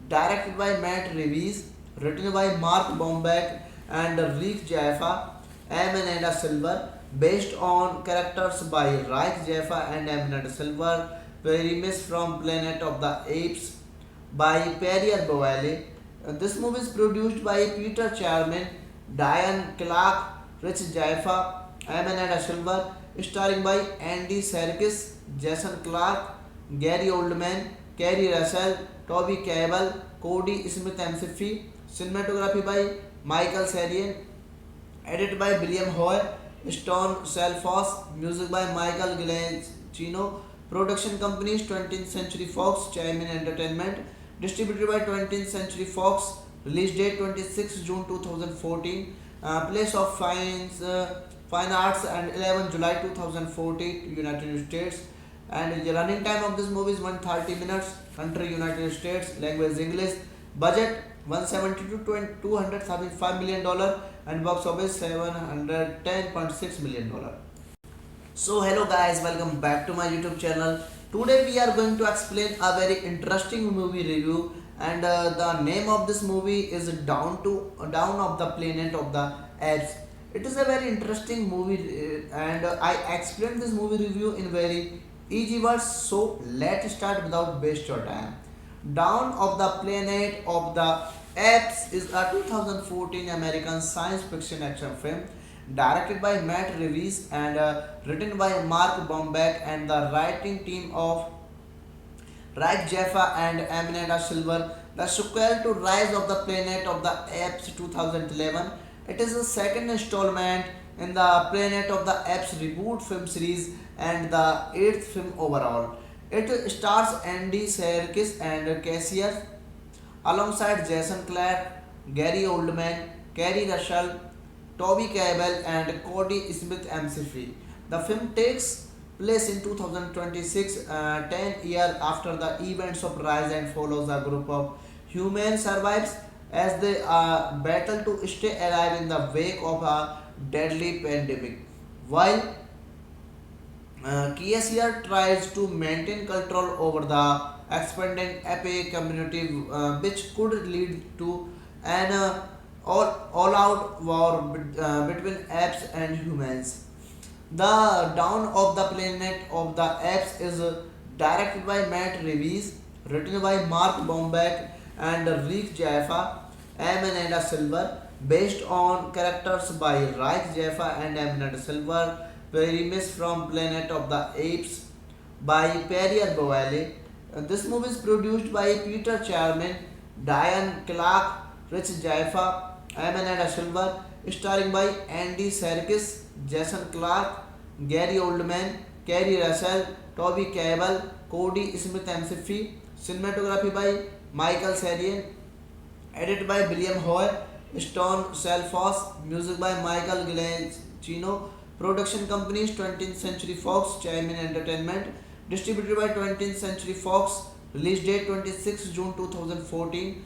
directed by Matt Reeves, written by Mark Bombeck and Rick Jaffa, Amanda Silver, based on characters by Rick Jaffa and Amanda Silver, premise from Planet of the Apes by Perrier Boyle. This movie is produced by Peter Charman, Diane Clark, Rich Jaffa, Amanda Silver, starring by Andy Serkis, Jason Clarke, Gary Oldman, Kerry Russell, Toby Cabell, Cody Smith McPhee, cinematography by Michael Sarian, edited by William Hoy, Stone Selfos, music by Michael Giacchino, production companies 20th Century Fox, Chime Entertainment, distributed by 20th Century Fox, release date 26 June 2014, place of Fine Arts and 11 July 2014, United States, and the running time of this movie is 130 minutes, country United States, language English, budget 170 to 275 million dollar, and box office 710.6 million dollar. So hello guys, welcome back to my YouTube channel. Today we are going to explain a very interesting movie review, and the name of this movie is Down of the Planet of the Apes. It is a very interesting movie, and I explained this movie review in very easy words. So let's start without waste your time. Dawn of the Planet of the Apes is a 2014 American science fiction action film directed by Matt Reeves and written by Mark Bombeck and the writing team of Reich Jaffa and Amanda Silver, the sequel to Rise of the Planet of the Apes 2011. It is the second installment in the Planet of the Apes reboot film series and the eighth film overall. It stars Andy Serkis and Cassius alongside Jason Clarke, Gary Oldman, Kerry Russell, Toby Cabell, and Cody Smith McPhee. The film takes place in 2026, 10 years after the events of Rise, and follows a group of humans survives as they battle to stay alive in the wake of a deadly pandemic. While Kiesier tries to maintain control over the expanding epic community, which could lead to an all-out war between apes and humans. The Dawn of the Planet of the Apes is directed by Matt Reeves, written by Mark Bombeck and Rick Jaffa, Amanda Silver, based on characters by Rick Jaffa and Amanda Silver, premise from Planet of the Apes by Perrier Boyle. This movie is produced by Peter Charman, Diane Clark, Rich Jaffa, Amanda Silver, starring by Andy Serkis, Jason Clarke, Gary Oldman, Kerry Russell, Toby Cabell, Cody Smith McPhee, cinematography by Michael Sarien, edited by William Hoy, Stone Selfos, music by Michael Giacchino, production companies 20th Century Fox, Chaimin Entertainment, distributed by 20th Century Fox, release date 26 June 2014,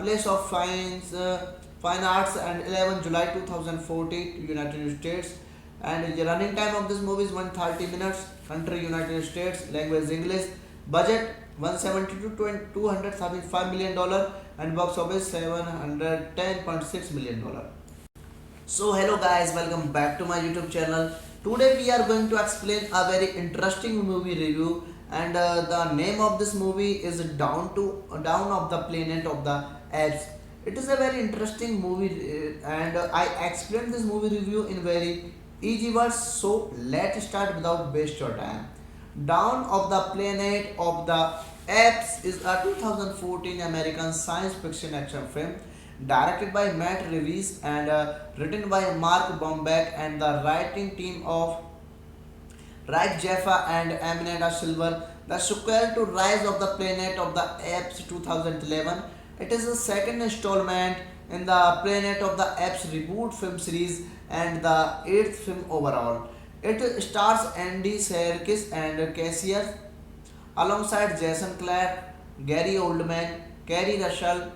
place of Fine Arts and 11 July 2014, United States, and the running time of this movie is 130 minutes, country United States, language English, budget 170 to 235 million dollar, and box office 710.6 million dollar. So hello guys, welcome back to my YouTube channel. Today we are going to explain a very interesting movie review, and the name of this movie is Down of the Planet of the Apes. It is a very interesting movie, and I explained this movie review in very easy words. So let's start without waste your time. Dawn of the Planet of the Apes is a 2014 American science fiction action film directed by Matt Reeves and written by Mark Bombeck and the writing team of Reich Jaffa and Amanda Silver, the sequel to Rise of the Planet of the Apes 2011. It is the second installment in the Planet of the Apes reboot film series and the eighth film overall. It stars Andy Serkis and Cassius alongside Jason Clarke, Gary Oldman, Kerry Russell,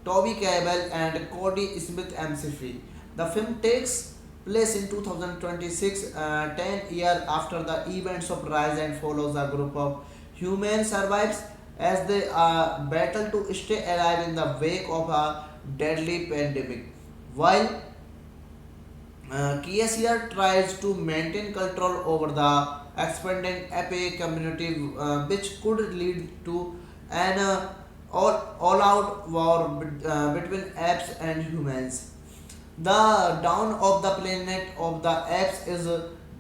Toby Cabell, and Cody Smith McPhee. The film takes place in 2026, 10 years after the events of Rise, and follows a group of humans survives as they battle to stay alive in the wake of a deadly pandemic. While Kiesier tries to maintain control over the expanding epic community, which could lead to an all-out war between apes and humans. The Dawn of the Planet of the Apes is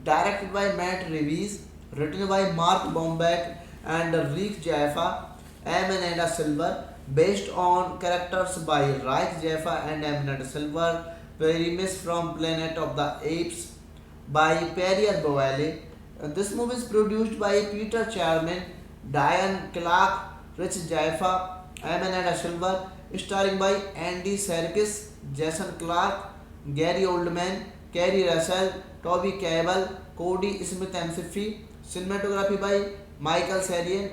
directed by Matt Reeves, written by Mark Bombeck and Rick Jaffa, Amanda Silver, based on characters by Rick Jaffa and Amanda Silver, premise from Planet of the Apes by Perrier Boyle. This movie is produced by Peter Charman, Diane Clark, Rich Jaffa, Amanda Silver, starring by Andy Serkis, Jason Clarke, Gary Oldman, Kerry Russell, Toby Cabell, Cody Smith McPhee, cinematography by Michael Sarien,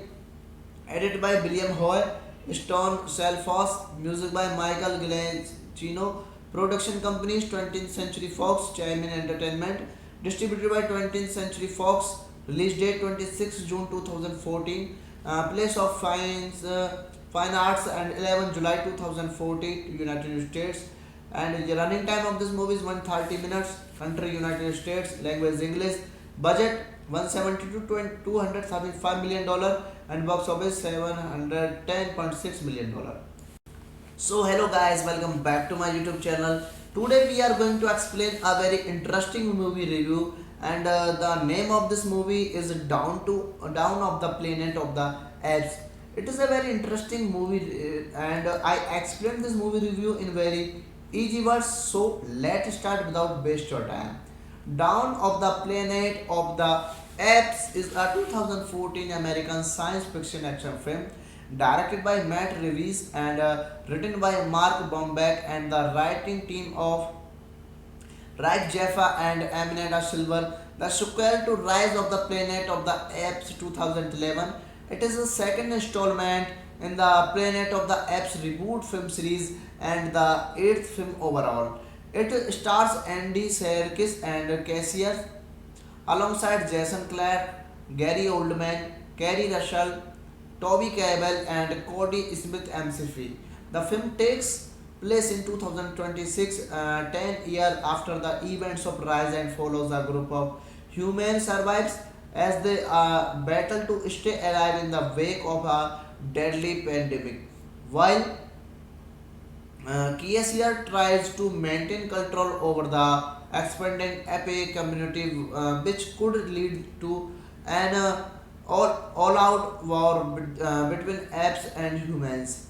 edited by William Hoy, Stone Selfos, music by Michael Giacchino, production companies 20th Century Fox, Chaimin Entertainment, distributed by 20th Century Fox, release date 26 June 2014, place of Fine Arts and 11 July 2014, United States, and the running time of this movie is 130 minutes, country United States, language English, budget 170 to 235 million dollar, and box office 710.6 million dollar. So hello guys, welcome back to my YouTube channel. Today we are going to explain a very interesting movie review, and the name of this movie is Down of the Planet of the Apes. It is a very interesting movie, and I explained this movie review in very easy words. So let's start without waste your time. Dawn of the Planet of the Apes is a 2014 American science fiction action film directed by Matt Reeves and written by Mark Bombeck and the writing team of Reich Jaffa and Aminata Silver. The sequel to Rise of the Planet of the Apes 2011. It is the second installment in the Planet of the Apes reboot film series and the eighth film overall. It stars Andy Serkis and Cassius alongside Jason Clarke, Gary Oldman, Kerry Russell, Toby Cabell, and Cody Smith McPhee. The film takes place in 2026, 10 years after the events of Rise, and follows a group of human survivors as they battle to stay alive in the wake of a deadly pandemic. While Kiesier tries to maintain control over the expanding ape community, which could lead to an all-out war between apes and humans.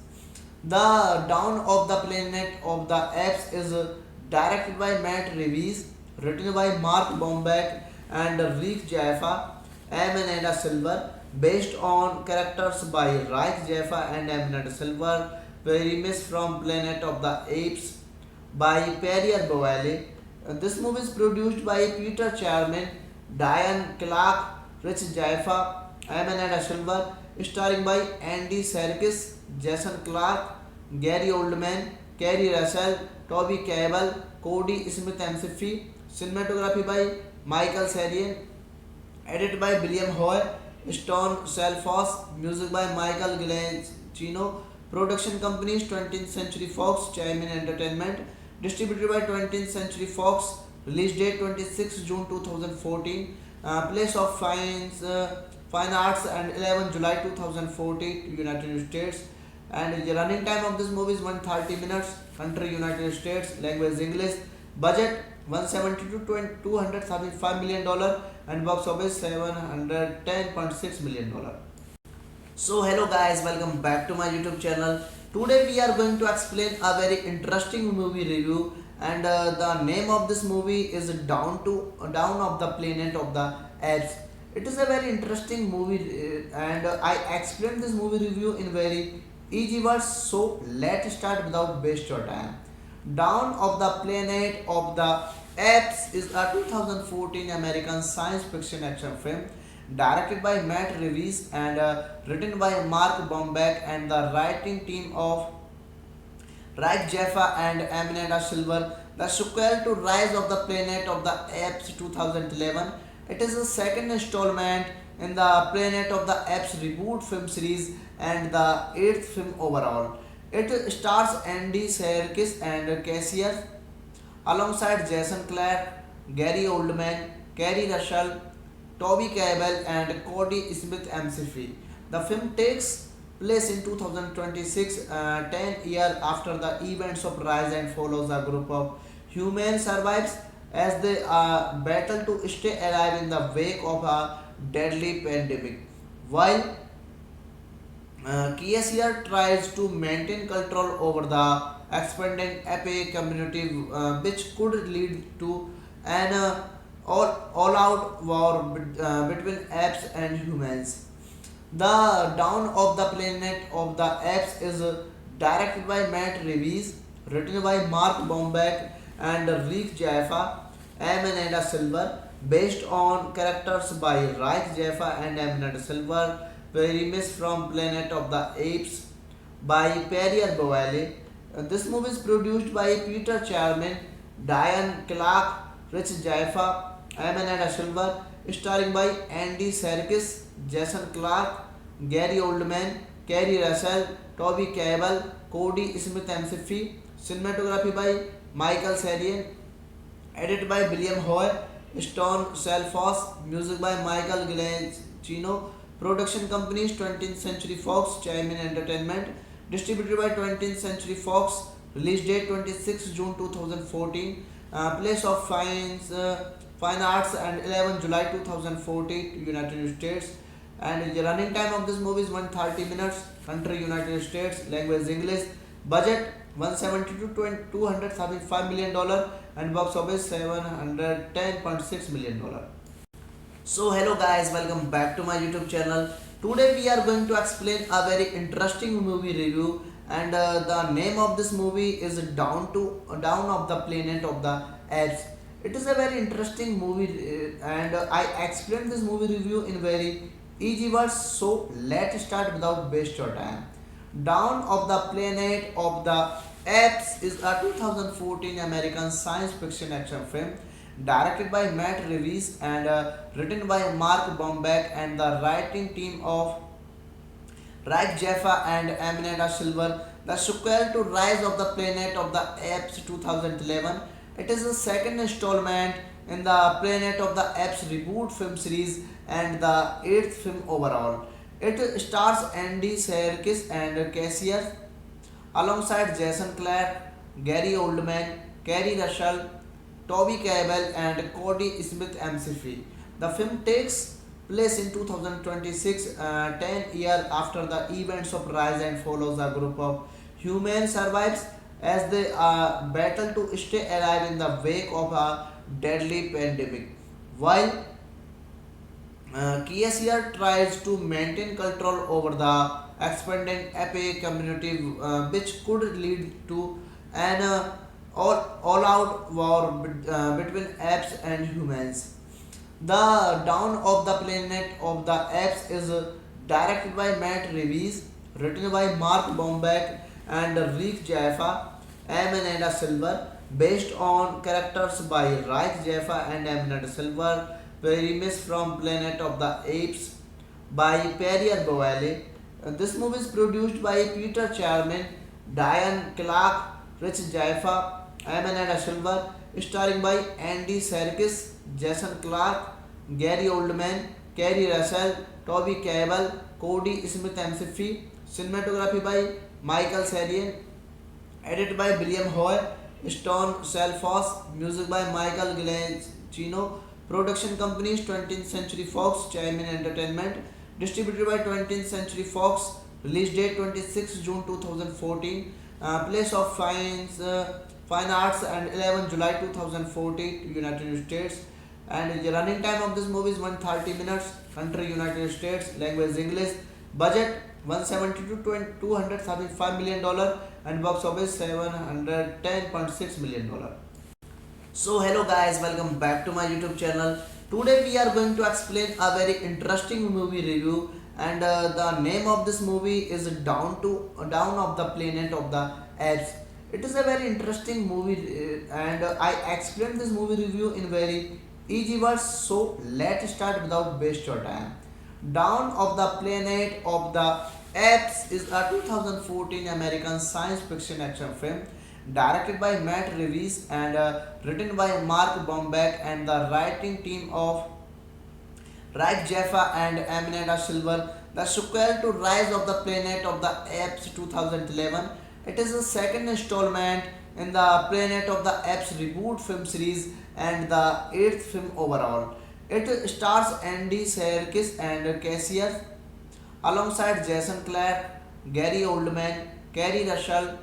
The Dawn of the Planet of the Apes is directed by Matt Reeves, written by Mark Bombeck and Rick Jaffa, Aminata Silver, based on characters by Rick Jaffa and Aminata Silver, premise from Planet of the Apes by Pierre Boyle. This movie is produced by Peter Charman, Diane Clark, Rich Jaffa, Aminata Silver, starring by Andy Serkis, Jason Clarke, Gary Oldman, Kerry Russell, Toby Cabell, Cody Smith McPhee, cinematography by Michael Serian, edited by William Hoy, Stone Selfos, music by Michael Giacchino, production companies 20th Century Fox, Chaimin Entertainment, distributed by 20th Century Fox, release date 26 June 2014, place of Fine Arts and 11 July 2014, United States, and the running time of this movie is 130 minutes, country United States, language English, budget 170 to 235 million dollar, and box office 710.6 million dollar. So hello guys, welcome back to my YouTube channel. Today we are going to explain a very interesting movie review, and the name of this movie is Down of the Planet of the Apes. It is a very interesting movie, and I explained this movie review in very easy words. So let's start without waste your time. Dawn of the Planet of the Apes is a 2014 American science fiction action film directed by Matt Reeves and written by Mark Bombeck and the writing team of Reich Jaffa and Aminata Silver. The sequel to Rise of the Planet of the Apes 2011. It is the second installment in the Planet of the Apes reboot film series and the eighth film overall. It stars Andy Serkis and Cassius alongside Jason Clarke, Gary Oldman, Kerry Russell, Toby Cabell, and Cody Smith McPhee. The film takes place in 2026, 10 years after the events of Rise, and follows a group of human survivors as they battle to stay alive in the wake of a deadly pandemic. While Kiesier tries to maintain control over the expanding ape community, which could lead to an all-out war between apes and humans. The Dawn of the Planet of the Apes is directed by Matt Reeves, written by Mark Bombeck and Rick Jaffa, Aminata Silver, based on characters by Rick Jaffa and Aminata Silver, premise from Planet of the Apes by Pierre Boyle. This movie is produced by Peter Charman, Diane Clark, Rich Jaffa, Aminata Silver, starring by Andy Serkis, Jason Clarke, Gary Oldman, Kerry Russell, Toby Cabell, Cody Smith McPhee, cinematography by Michael Serian, edited by William Hoy, Stone Selfos, music by Michael Giacchino, production companies 20th Century Fox, Chime Entertainment, distributed by 20th Century Fox, release date 26 June 2014, place of fine arts and 11 July 2014, United States, and the running time of this movie is 130 minutes, country United States, language English, budget 170 to 275 million dollar, and box office 710.6 million dollar. So hello guys, welcome back to my YouTube channel. Today we are going to explain a very interesting movie review, and the name of this movie is Down of the Planet of the Apes. It is a very interesting movie, and I explained this movie review in very easy words. So let's start without waste your time. Dawn of the Planet of the Apes is a 2014 American science fiction action film directed by Matt Reeves and written by Mark Bombeck and the writing team of Reich Jaffa and Amanda Silver. The sequel to Rise of the Planet of the Apes 2011. It is the second installment in the Planet of the Apes reboot film series and the eighth film overall. It stars Andy Serkis and Cassius alongside Jason Clarke, Gary Oldman, Kerry Russell, Toby Cabell, and Cody Smith McPhee. The film takes place in 2026, 10 years after the events of Rise, and follows a group of humans survives as they battle to stay alive in the wake of a deadly pandemic. While Kiesier tries to maintain control over the expanding ape community, which could lead to an all-out war between apes and humans. The Dawn of the Planet of the Apes is directed by Matt Reeves, written by Mark Bombeck and Rick Jaffa, Amanda Silver, based on characters by Rick Jaffa and Amanda Silver, premise from Planet of the Apes by Pierre Boyle. This movie is produced by Peter Charman, Diane Clark, Rich Jaffa, Amanda Silver, starring by Andy Serkis, Jason Clarke, Gary Oldman, Kerry Russell, Toby Cabell, Cody Smith McPhee, cinematography by Michael Serian, edited by William Hoy, Stone Selfos, music by Michael Giacchino, production companies 20th Century Fox, Chime Entertainment, distributed by 20th Century Fox, release date 26 June 2014, place of fine arts and 11 July 2014, United States, and the running time of this movie is 130 minutes, country United States, language English, budget 170 to 275 million dollar, and box office 710.6 million dollar. So hello guys, welcome back to my YouTube channel. Today we are going to explain a very interesting movie review, and the name of this movie is Down of the Planet of the Apes. It is a very interesting movie, and I explained this movie review in very easy words. So let's start without waste your time. Dawn of the Planet of the Apes is a 2014 American science fiction action film directed by Matt Reeves and written by Mark Bombeck and the writing team of Reich Jaffa and Amanda Silver. The sequel to Rise of the Planet of the Apes 2011. It is the second installment in the Planet of the Apes reboot film series and the eighth film overall. It stars Andy Serkis and Cassius alongside Jason Clarke, Gary Oldman, Kerry Russell,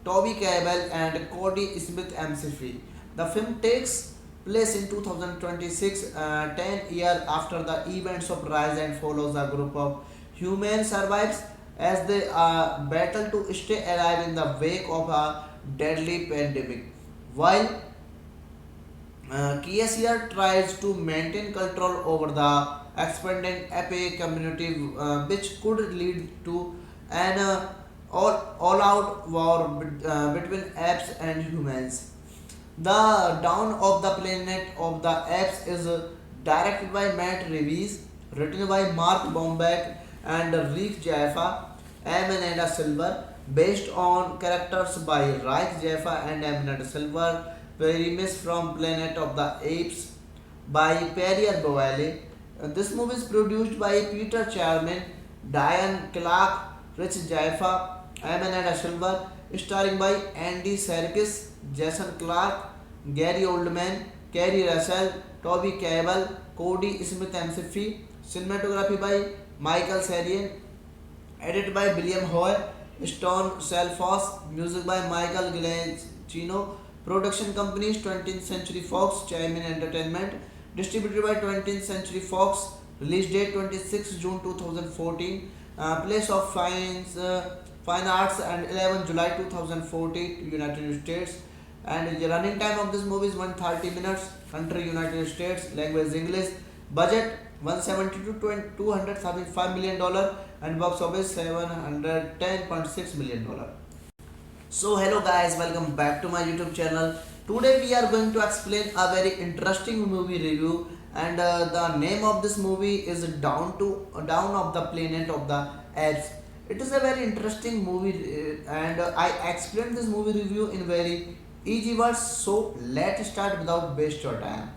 Toby Cabell, and Cody Smith McPhee. The film takes place in 2026, 10 years after the events of Rise, and follows a group of humans survives as they battle to stay alive in the wake of a deadly pandemic. While Kiesier tries to maintain control over the expanding ape community, which could lead to an all-out war between apes and humans. The Dawn of the Planet of the Apes is directed by Matt Reeves, written by Mark Bombeck and Rick Jaffa, Amanda Silver, based on characters by Rick Jaffa and Amanda Silver, premise from Planet of the Apes by Pierre Boale. This movie is produced by Peter Charman, Diane Clark, Rich Jaffa, Amanda Silver, starring by Andy Serkis, Jason Clark, Gary Oldman, Kerry Russell, Toby Cabell, Cody Smith McPhee, cinematography by Michael Serian, edited by William Hoy, Stone Selfos, music by Michael Giacchino, production companies 20th Century Fox, Chime Entertainment, distributed by 20th Century Fox, release date 26 June 2014, place of Fine Arts and 11 July 2014, United States, and the running time of this movie is 130 minutes, country United States, language English, budget 170 to 275 million dollar, and box office 710.6 million dollar. So hello guys, welcome back to my YouTube channel. Today we are going to explain a very interesting movie review, and the name of this movie is Down of the Planet of the Apes. It is a very interesting movie, and I explained this movie review in very easy words. So let's start without waste your time.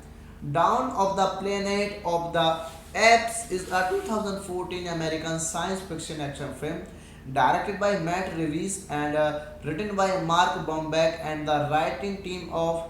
Dawn of the Planet of the Apes is a 2014 American science fiction action film directed by Matt Reeves and written by Mark Bombeck and the writing team of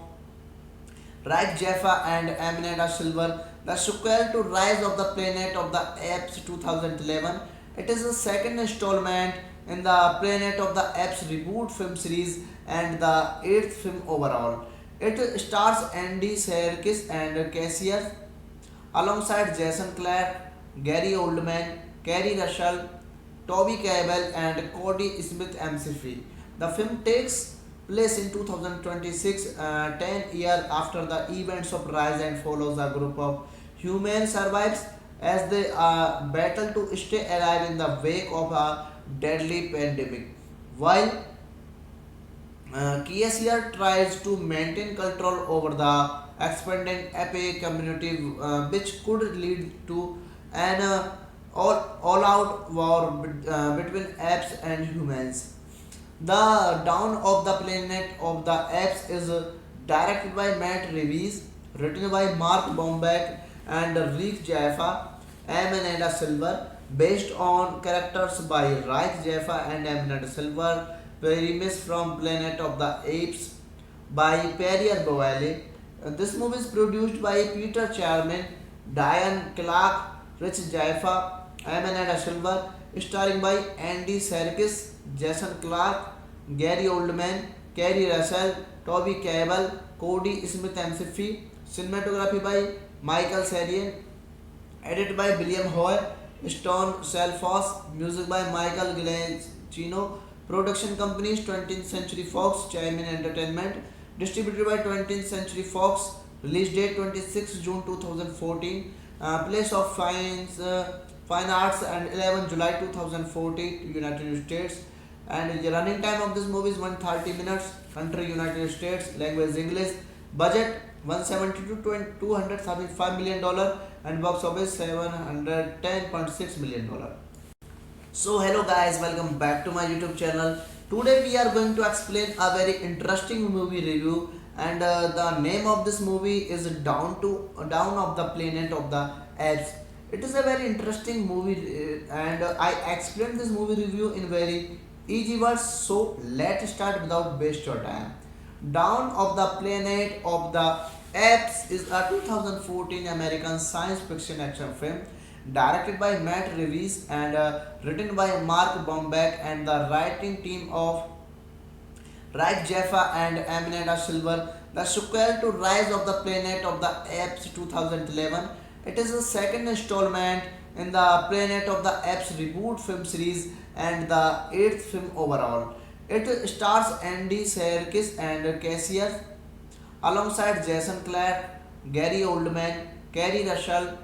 Rick Jaffa and Amanda Silver. The sequel to Rise of the Planet of the Apes 2011. It is the second installment in the Planet of the Apes reboot film series and the eighth film overall. It stars Andy Serkis and Cassius alongside Jason Clarke, Gary Oldman, Kerry Russell, Toby Cabell, and Cody Smith McPhee. The film takes place in 2026, 10 years after the events of Rise, and follows a group of humans survives as they battle to stay alive in the wake of a deadly pandemic. While Kiesier tries to maintain control over the expanding ape community, which could lead to an all-out war between apes and humans. The Dawn of the Planet of the Apes is directed by Matt Reeves, written by Mark Bombeck and Rick Jaffa, Amanda Silver, based on characters by Rick Jaffa and Amanda Silver, premise from Planet of the Apes by Pierre Boale. This movie is produced by Peter Charman, Diane Clark, Rich Jaffa, Amanda Silver, starring by Andy Serkis, Jason Clark, Gary Oldman, Kerry Russell, Toby Cabell, Cody Smith McPhee, cinematography by Michael Serian, edited by William Hoy, Stone Selfos, music by Michael Giacchino, production companies 20th Century Fox, Chime Entertainment, distributed by 20th Century Fox, release date 26 June 2014, place of Fine Arts and 11 July 2014, United States, and the running time of this movie is 130 minutes, country United States, language English, budget 170 to 275 million dollar, and box office 710.6 million dollar. So hello guys, welcome back to my YouTube channel. Today we are going to explain a very interesting movie review, and the name of this movie is Down of the Planet of the Apes. It is a very interesting movie, and I explained this movie review in very easy words. So let's start without waste your time. Dawn of the Planet of the Apes is a 2014 American science fiction action film directed by Matt Reeves and written by Mark Bombeck and the writing team of Rick Jaffa and Amanda Silver. The sequel to Rise of the Planet of the Apes 2011. It is the second installment in the Planet of the Apes reboot film series and the eighth film overall. It stars Andy Serkis and Cassius alongside Jason Clarke, Gary Oldman, Kerry Russell,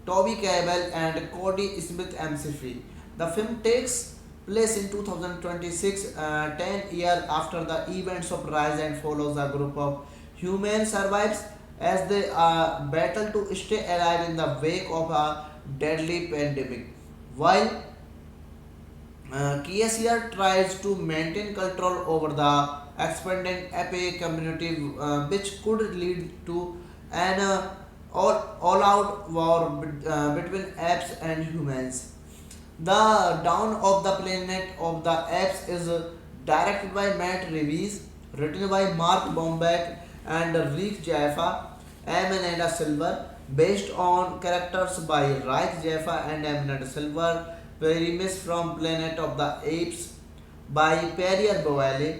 Toby Cabell, and Cody Smith McPhee. The film takes place in 2026, 10 years after the events of Rise, and follows a group of humans survives as they battle to stay alive in the wake of a deadly pandemic. While Kiesier tries to maintain control over the expanding ape community, which could lead to an all-out war between apes and humans. The Dawn of the Planet of the Apes is directed by Matt Reeves, written by Mark Bomback and Rick Jaffa, Amanda Silver, based on characters by Rick Jaffa and Amanda Silver, premise from Planet of the Apes by Perrier Boyle.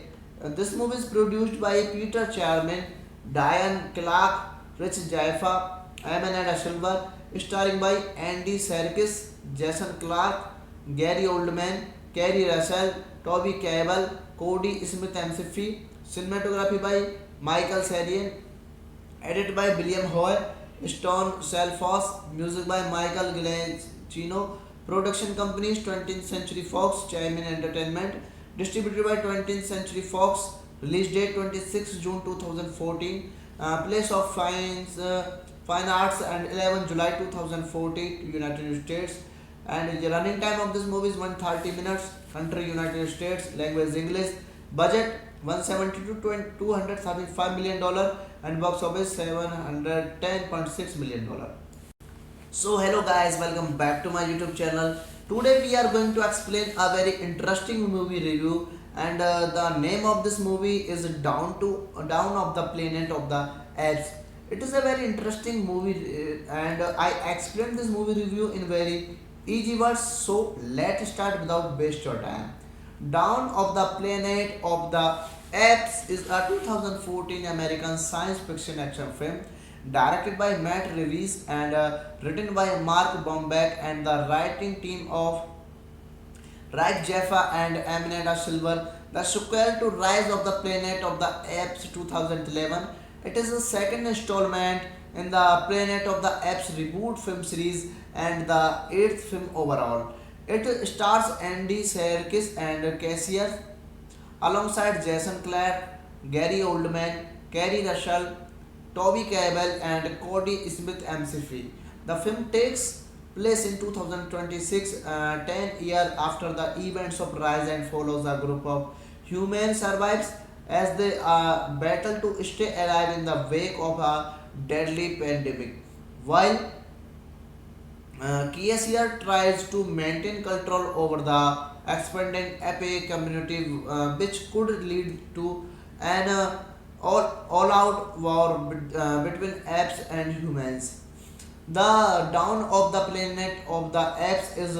This movie is produced by Peter Charman, Diane Clark, Rich Jaffa, Amanda Silver, starring by Andy Serkis, Jason Clark, Gary Oldman, Kerry Russell, Toby Cabell, Cody Smith McPhee, cinematography by Michael Sarien, edited by William Hoy, Stone Selfos, music by Michael Giacchino, production companies 20th Century Fox, Chime Entertainment, distributed by 20th Century Fox, release date 26 June 2014, place of Fine Arts and 11 July 2014, United States, and the running time of this movie is 130 minutes, country United States, language English, budget 170 to 235 million dollar, and box office 710.6 million dollar. So hello guys, welcome back to my YouTube channel. Today we are going to explain a very interesting movie review, and the name of this movie is Down of the Planet of the Apes. It is a very interesting movie, and I explained this movie review in very easy words. So let's start without waste your time. Dawn of the Planet of the Apes is a 2014 American science fiction action film directed by Matt Reeves and written by Mark Bomback and the writing team of Rick Jaffa and Amanda Silver. The sequel to Rise of the Planet of the Apes 2011. It is the second installment in the Planet of the Apes reboot film series and the eighth film overall. It stars Andy Serkis and Cassius alongside Jason Clarke, Gary Oldman, Kerry Russell, Toby Cabell, and Cody Smith McPhee. The film takes place in 2026, 10 years after the events of Rise, and follows a group of human survivors as they battle to stay alive in the wake of a deadly pandemic. While Kiesier tries to maintain control over the expanding ape community, which could lead to an all-out war between apes and humans. The Dawn of the Planet of the Apes is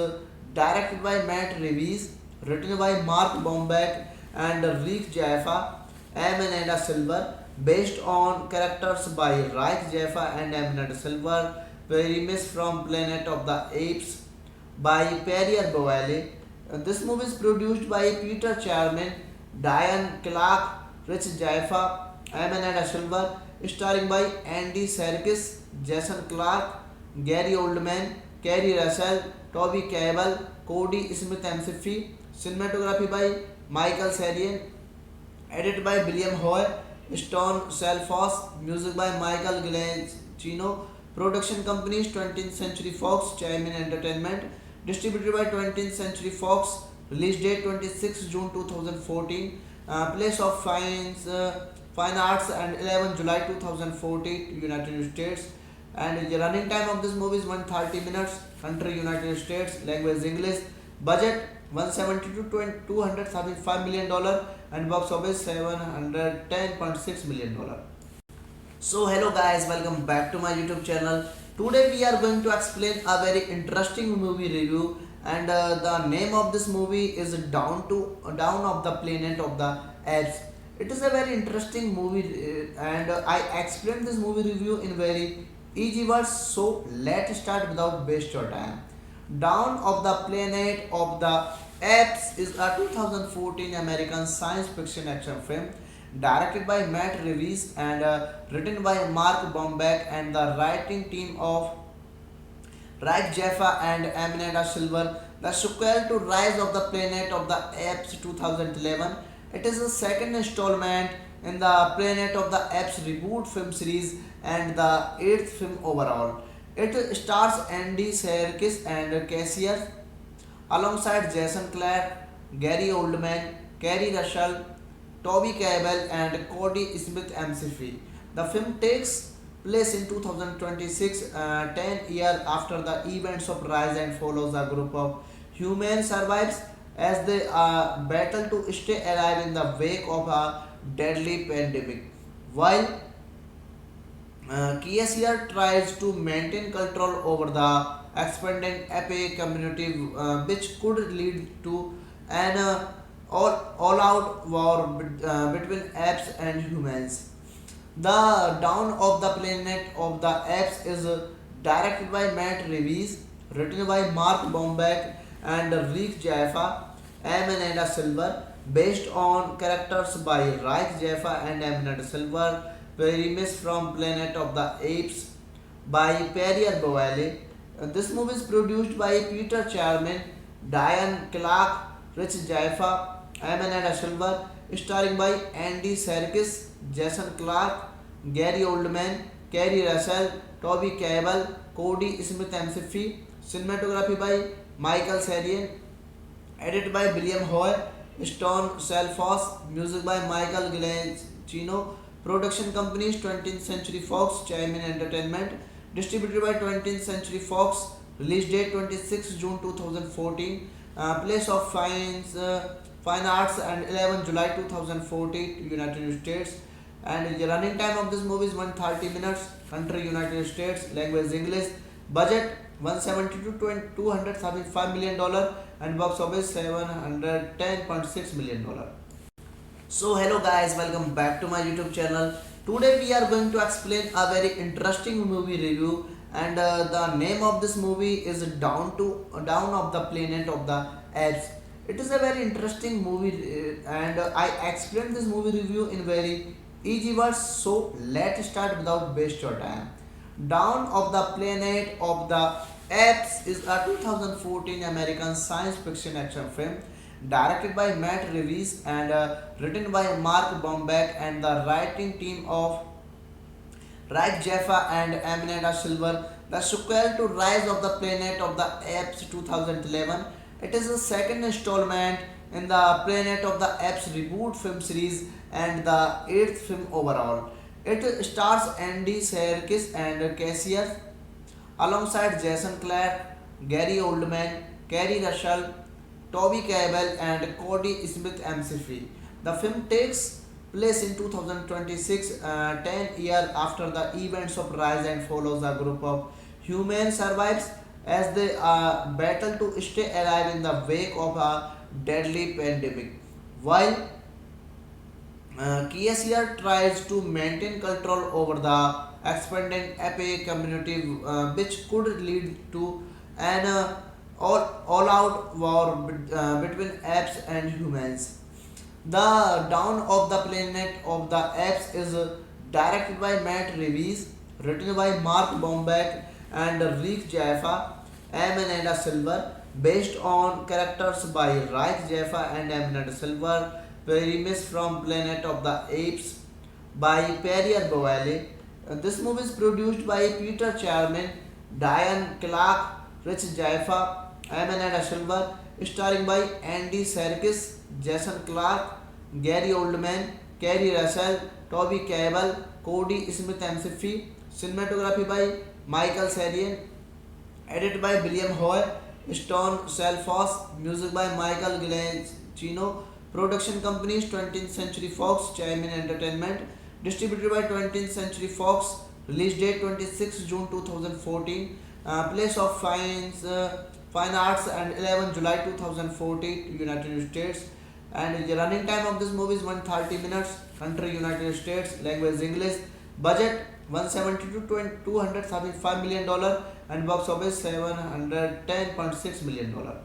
directed by Matt Reeves, written by Mark Bomback and Rick Jaffa, Amanda Silver, based on characters by Rick Jaffa and Amanda Silver, premise from Planet of the Apes by Perrier Boyle. This movie is produced by Peter Charman, Diane Clark, Rich Jaffa, Amanda Silver, starring by Andy Serkis, Jason Clark, Gary Oldman, Kerry Russell, Toby Cabell, Cody Smith McPhee, cinematography by Michael Sarien, edited by William Hoy, Stone Selfos, music by Michael Giacchino, production companies 20th Century Fox, Chime Entertainment, distributed by 20th Century Fox, release date 26 June 2014, place of Fine Arts and 11 July 2014, United States, and the running time of this movie is 130 minutes, country United States, language English, budget 170 to 235 million dollar, and box office 710.6 million dollar. So hello guys, welcome back to my YouTube channel. Today we are going to explain a very interesting movie review, and the name of this movie is Down of the Planet of the Apes. It is a very interesting movie, and I explained this movie review in very easy words. So let's start without waste your time. Dawn of the Planet of the Apes is a 2014 American science fiction action film directed by Matt Reeves and written by Mark Bomback and the writing team of Rick Jaffa and Amanda Silver. The sequel to Rise of the Planet of the Apes 2011. It is the second installment in the Planet of the Apes reboot film series and the eighth film overall. It stars Andy Serkis and Cassius alongside Jason Clarke, Gary Oldman, Kerry Russell, Toby Cabell, and Cody Smith McPhee. The film takes place in 2026, 10 years after the events of Rise and follows a group of humans survives as they battle to stay alive in the wake of a deadly pandemic. While KSR tries to maintain control over the expanding APA community, which could lead to an all-out war between apes and humans. The Dawn of the Planet of the Apes is directed by Matt Reeves, written by Mark Bombeck and Rick Jaffa, Amanda Silver, based on characters by Rick Jaffa and Amanda Silver, premise from Planet of the Apes by Perrier Boyle. This movie is produced by Peter Charman, Diane Clark, Rich Jaffa, Amanda Silver, starring by Andy Serkis, Jason Clark, Gary Oldman, Kerry Russell, Toby Cabell, Cody Smith McPhee, cinematography by Michael Sarian, edited by William Hoare, Stone Selfos, music by Michael Giacchino, production companies 20th Century Fox, Chaimin Entertainment, distributed by 20th Century Fox, release date 26 June 2014, place of Fine Arts and 11 July 2014, United States, and the running time of this movie is 130 minutes, country United States, language English, budget 170 to 235 million dollar, and box office 710.6 million dollar. So hello guys, welcome back to my YouTube channel. Today we are going to explain a very interesting movie review, and the name of this movie is Down of the Planet of the Apes. It is a very interesting movie, and I explained this movie review in very easy words. So let's start without waste your time. Dawn of the Planet of the Apes is a 2014 American science fiction action film directed by Matt Reeves and written by Mark Bombeck and the writing team of Rick Jaffa and Amanda Silver, the sequel to Rise of the Planet of the Apes 2011. It is the second installment in the Planet of the Apes reboot film series and the eighth film overall. It stars Andy Serkis and Cassius alongside Jason Clarke, Gary Oldman, Kerry Russell, Toby Cabell, and Cody Smith McPhee. The film takes place in 2026, 10 years after the events of Rise and follows a group of humans survives as they battle to stay alive in the wake of a deadly pandemic. While KSR tries to maintain control over the expanding APA community, which could lead to an all-out war between apes and humans. The Dawn of the Planet of the Apes is directed by Matt Reeves, written by Mark Bombeck and Rick Jaffa, Amanda Silver, based on characters by Rick Jaffa and Amanda Silver, premise from Planet of the Apes by Perrier Boyle. This movie is produced by Peter Charman, Diane Clark, Rich Jaffa, Amanda Silver, starring by Andy Serkis, Jason Clarke, Gary Oldman, Kerry Russell, Toby Cabell, Cody Smith McPhee, cinematography by Michael Sarian, edited by William Hoare, Stone Selfos, music by Michael Giacchino, production companies 20th Century Fox, Chaimin Entertainment, distributed by 20th Century Fox, release date 26 June 2014, place of Fine Arts and 11 July 2014, United States, and the running time of this movie is 130 minutes, country United States, language English, budget 170 to 235 million dollar, and box office 710.6 million dollar.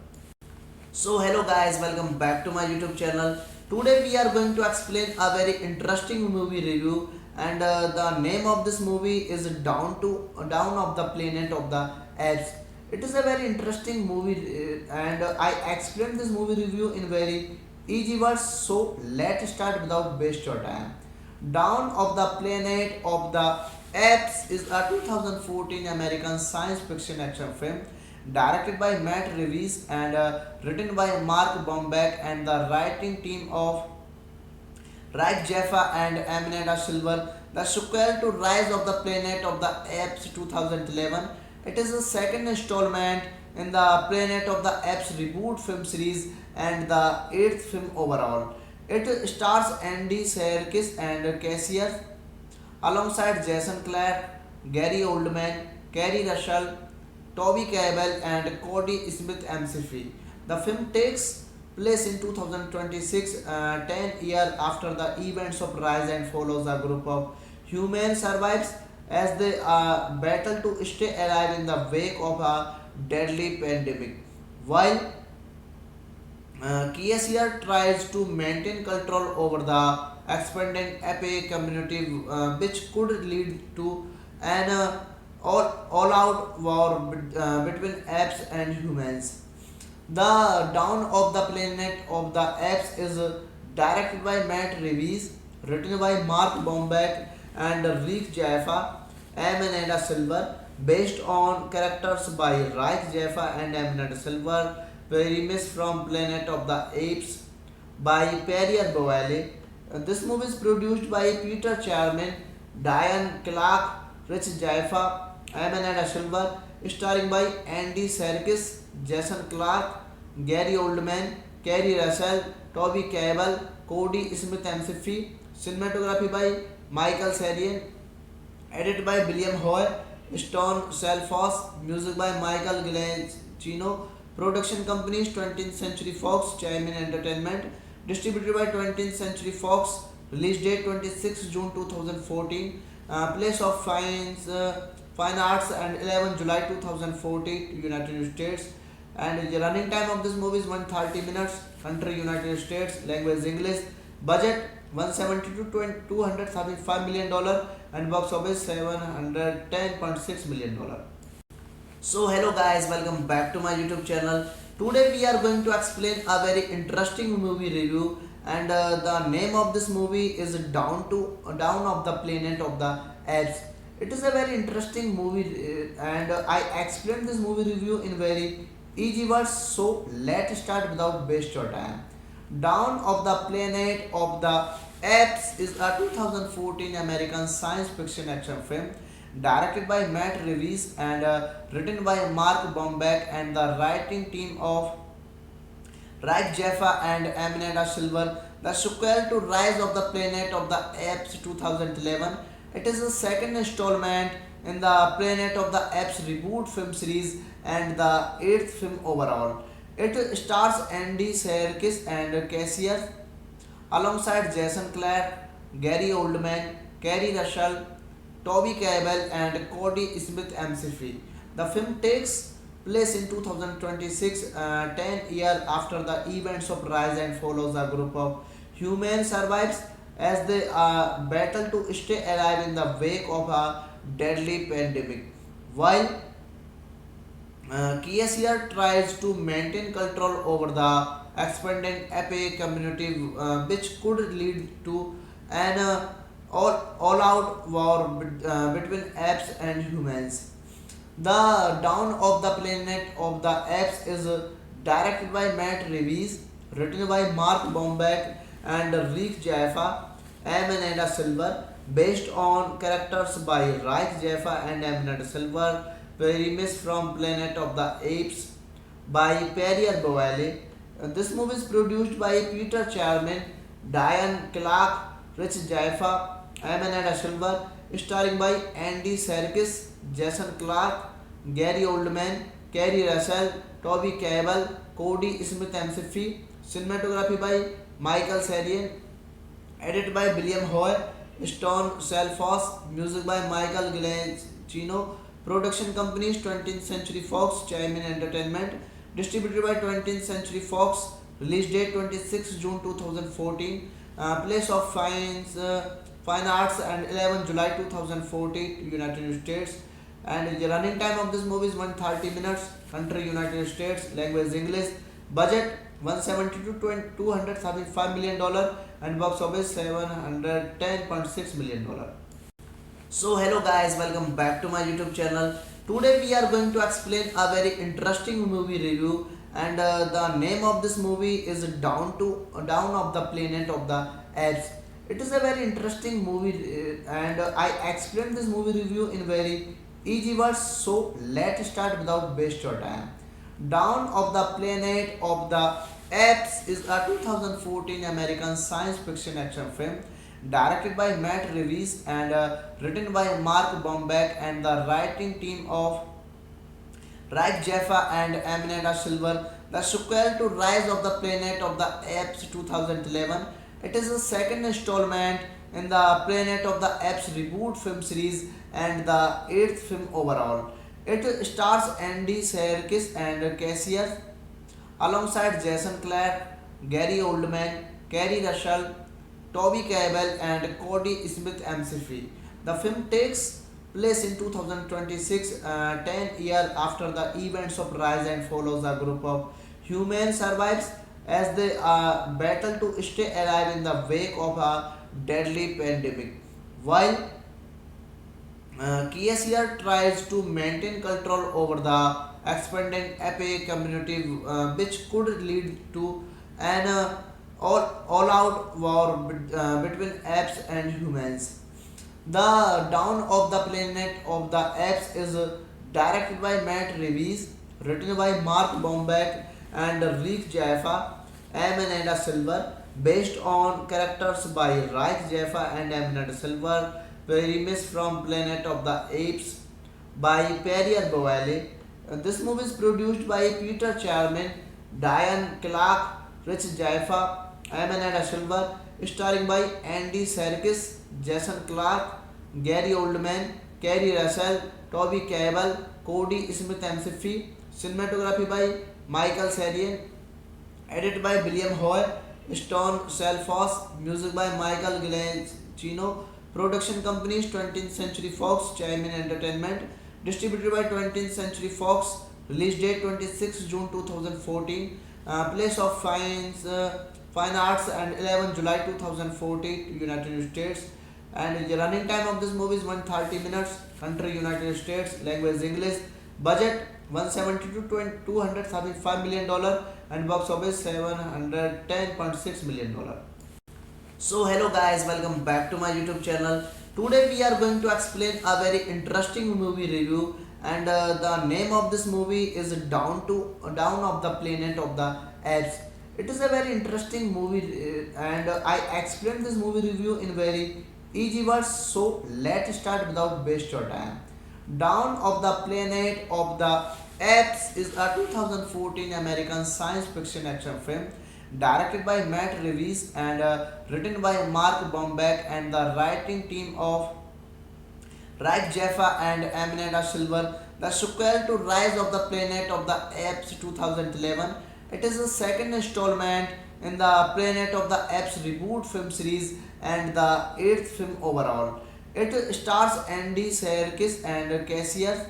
So hello guys, welcome back to my YouTube channel. Today we are going to explain a very interesting movie review, and the name of this movie is Down of the Planet of the Apes. It is a very interesting movie, and I explained this movie review in very easy words. So let's start without waste your time. Dawn of the Planet of the Apes is a 2014 American science fiction action film directed by Matt Reeves and written by Mark Bombeck and the writing team of Reich Jaffa and Amanda Silver, the sequel to Rise of the Planet of the Apes 2011. It is the second installment in the Planet of the Apes reboot film series and the eighth film overall. It stars Andy Serkis and Cassius alongside Jason Clarke, Gary Oldman, Kerry Russell, Toby Cabell, and Cody Smith McPhee. The film takes place in 2026, 10 years after the events of Rise, and follows a group of humans survives as they battle to stay alive in the wake of a deadly pandemic. While Kiesier tries to maintain control over the expanding ape community, which could lead to an all-out war between apes and humans. The Dawn of the Planet of the Apes is directed by Matt Reeves, written by Mark Bombeck and Rick Jaffa, Amanda Silver, based on characters by Rick Jaffa and Amanda Silver, premise from Planet of the Apes by Pierre Boyle. This movie is produced by Peter Charman, Diane Clark, Rich Jaffa, Amanda Silver, starring by Andy Serkis, Jason Clarke, Gary Oldman, Kerry Russell, Toby Cabell, Cody Smith McPhee, cinematography by Michael Serian, edited by William Hoy, Stone Selfos, music by Michael Giacchino, production companies 20th Century Fox, Chime Entertainment, distributed by 20th Century Fox, release date 26 June 2014, place of Fine Arts and 11 July 2014, United States, and the running time of this movie is 130 minutes, country United States, language English, budget 170 to 235 million dollar, and box office 710.6 million dollar. So hello guys, welcome back to my YouTube channel. Today we are going to explain a very interesting movie review, and the name of this movie is Down of the Planet of the Apes. It is a very interesting movie, and I explained this movie review in very easy words. So let's start without waste your time. Dawn of the Planet of the Apes is a 2014 American science fiction action film directed by Matt Reeves and written by Mark Bombeck and the writing team of Rick Jaffa and Amanda Silver, the sequel to Rise of the Planet of the Apes 2011. It is the second installment in the Planet of the Apes reboot film series and the eighth film overall. It stars Andy Serkis and Cassius alongside Jason Clarke, Gary Oldman, Kerry Russell, Toby Cabell, and Cody Smith McPhee. The film takes place in 2026, 10 years after the events of Rise, and follows a group of humans survives as they battle to stay alive in the wake of a deadly pandemic. While Kiesier tries to maintain control over the expanding ape community, which could lead to an all-out war between apes and humans. The Dawn of the Planet of the Apes is directed by Matt Reeves, written by Mark Bombeck and Rick Jaffa, Amanda Silver, based on characters by Rick Jaffa and Amanda Silver, premise from Planet of the Apes by Pierre Boyle. This movie is produced by Peter Charman, Diane Clark, Rich Jaffa, Amanda Silver, starring by Andy Serkis, Jason Clarke, Gary Oldman, Kerry Russell, Toby Cabell, Cody Smith McPhee, cinematography by Michael Serian, edited by William Hoy, Stone Selfos, music by Michael Giacchino, production companies 20th Century Fox, Chime Entertainment, distributed by 20th Century Fox, release date 26 June 2014, place of Fine Arts and 11 July 2014, United States, and the running time of this movie is 130 minutes, country United States, language English, budget 170 to 235 million dollar, and box office 710.6 million dollar. So hello guys, welcome back to my YouTube channel. Today we are going to explain a very interesting movie review, and the name of this movie is Down of the Planet of the Apes. It is a very interesting movie, and I explained this movie review in very easy words. So let's start without waste your time. Dawn of the Planet of the Apes is a 2014 American science fiction action film directed by Matt Reeves and written by Mark Bombeck and the writing team of Reich Jaffa and Amanda Silver, the sequel to Rise of the Planet of the Apes 2011. It is the second installment in the Planet of the Apes reboot film series and the eighth film overall. It stars Andy Serkis and Cassius alongside Jason Clarke, Gary Oldman, Kerry Russell, Toby Cabell, and Cody Smith McPhee. The film takes place in 2026, 10 years after the events of Rise, and follows a group of human survivors as they battle to stay alive in the wake of a deadly pandemic. While Kiesier tries to maintain control over the expanding epic community, which could lead to an all-out war between apes and humans. The Dawn of the Planet of the Apes is directed by Matt Reeves, written by Mark Bombeck and Rick Jaffa, Amanda Silver, based on characters by Reich Jaffa and Amanda Silver, premise from Planet of the Apes by Perrier Boyle. This movie is produced by Peter Charman, Diane Clark, Rich Jaffa, Amanda Silver, starring by Andy Serkis, Jason Clarke, Gary Oldman, Kerry Russell, Toby Cabell, Cody Smith McPhee, cinematography by Michael Sarien, edited by William Hoy, Stone Selfos, music by Michael Giacchino, production companies 20th Century Fox, Chime Entertainment, distributed by 20th Century Fox, release date 26 June 2014, place of Fine Arts and 11 July 2014, United States, and the running time of this movie is 130 minutes, country United States, language English, budget 170 to 235 million dollar, and box office 710.6 million dollar. So hello guys, welcome back to my YouTube channel. Today we are going to explain a very interesting movie review, and the name of this movie is Dawn of the Planet of the Apes. It is a very interesting movie, and I explained this movie review in very easy words. So let's start without waste your time. Dawn of the Planet of the Apes is a 2014 American science fiction action film directed by Matt Reeves and written by Mark Bombeck and the writing team of Reich Jaffa and Amanda Silver, the sequel to Rise of the Planet of the Apes 2011. It is the second installment in the Planet of the Apes reboot film series and the eighth film overall. It stars Andy Serkis and Cassius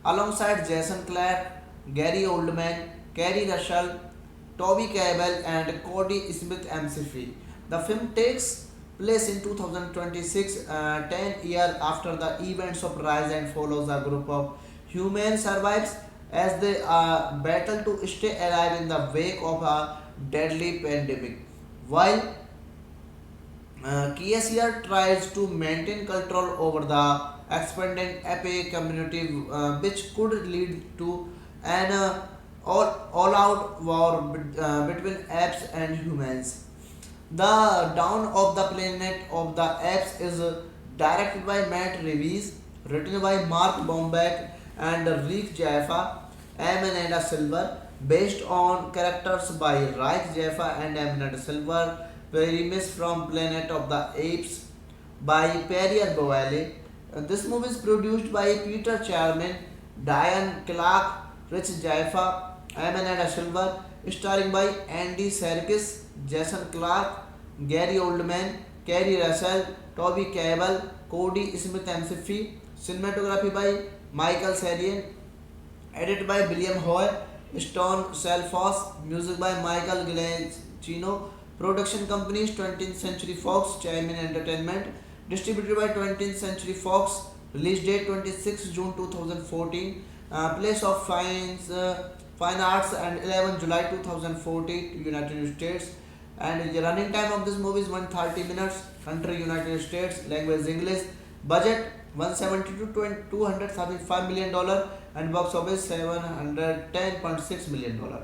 alongside Jason Clarke, Gary Oldman, Kerry Russell, Toby Cabell, and Cody Smith McPhee. The film takes place in 2026, 10 years after the events of Rise, and follows a group of human survivors as they battle to stay alive in the wake of a deadly pandemic. While Kiesier tries to maintain control over the expanding epic community, which could lead to an all-out war between apes and humans. The Dawn of the Planet of the Apes is directed by Matt Reeves, written by Mark Bombeck and Rick Jaffa, Amanda Silver, based on characters by Reich Jaffa and Amanda Silver, premise from Planet of the Apes by Perrier Boyle. This movie is produced by Peter Charman, Diane Clark, Rich Jaffa, Amanda Silver, starring by Andy Serkis, Jason Clarke, Gary Oldman, Kerry Russell, Toby Cabell, Cody Smith McPhee, cinematography by Michael Sarien, edited by William Hoy, Stone Selfos, music by Michael Giacchino, production companies 20th Century Fox, Chime Entertainment, distributed by 20th Century Fox, release date 26 June 2014, place of Fine Arts and 11 July 2014, United States, and the running time of this movie is 130 minutes. Country United States, language English, budget 170 to 235 million dollar, and box office 710.6 million dollar.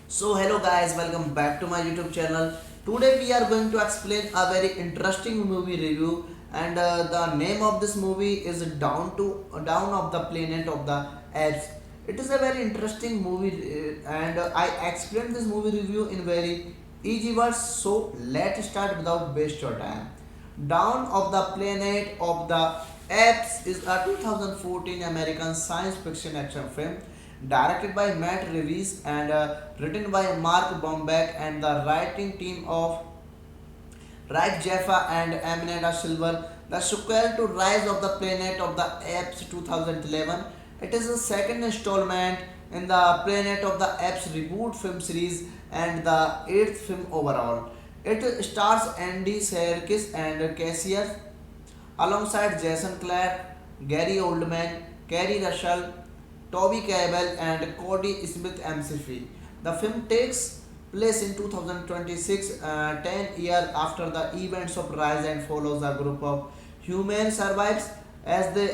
So hello guys, welcome back to my YouTube channel. Today we are going to explain a very interesting movie review, and the name of this movie is Down of the Planet of the Apes. It is a very interesting movie, and I explained this movie review in very easy words. So let's start without waste your time. Dawn of the Planet of the Apes is a 2014 American science fiction action film directed by Matt Reeves and written by Mark Bombeck and the writing team of Rick Jaffa and Amanda Silver. The sequel to Rise of the Planet of the Apes 2011. It is the second installment in the Planet of the Apes reboot film series and the eighth film overall. It stars Andy Serkis and Cassius alongside Jason Clarke, Gary Oldman, Kerry Russell, Toby Kebbell, and Cody Smith McPhee. The film takes place in 2026, 10 years after the events of Rise, and follows a group of humans survives as they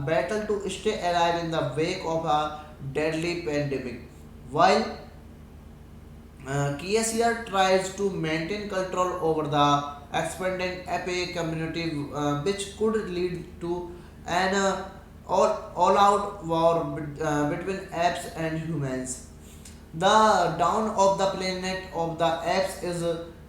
battle to stay alive in the wake of a deadly pandemic. While Kiesier tries to maintain control over the expanding ape community, which could lead to an all-out war between apes and humans. The Dawn of the Planet of the Apes is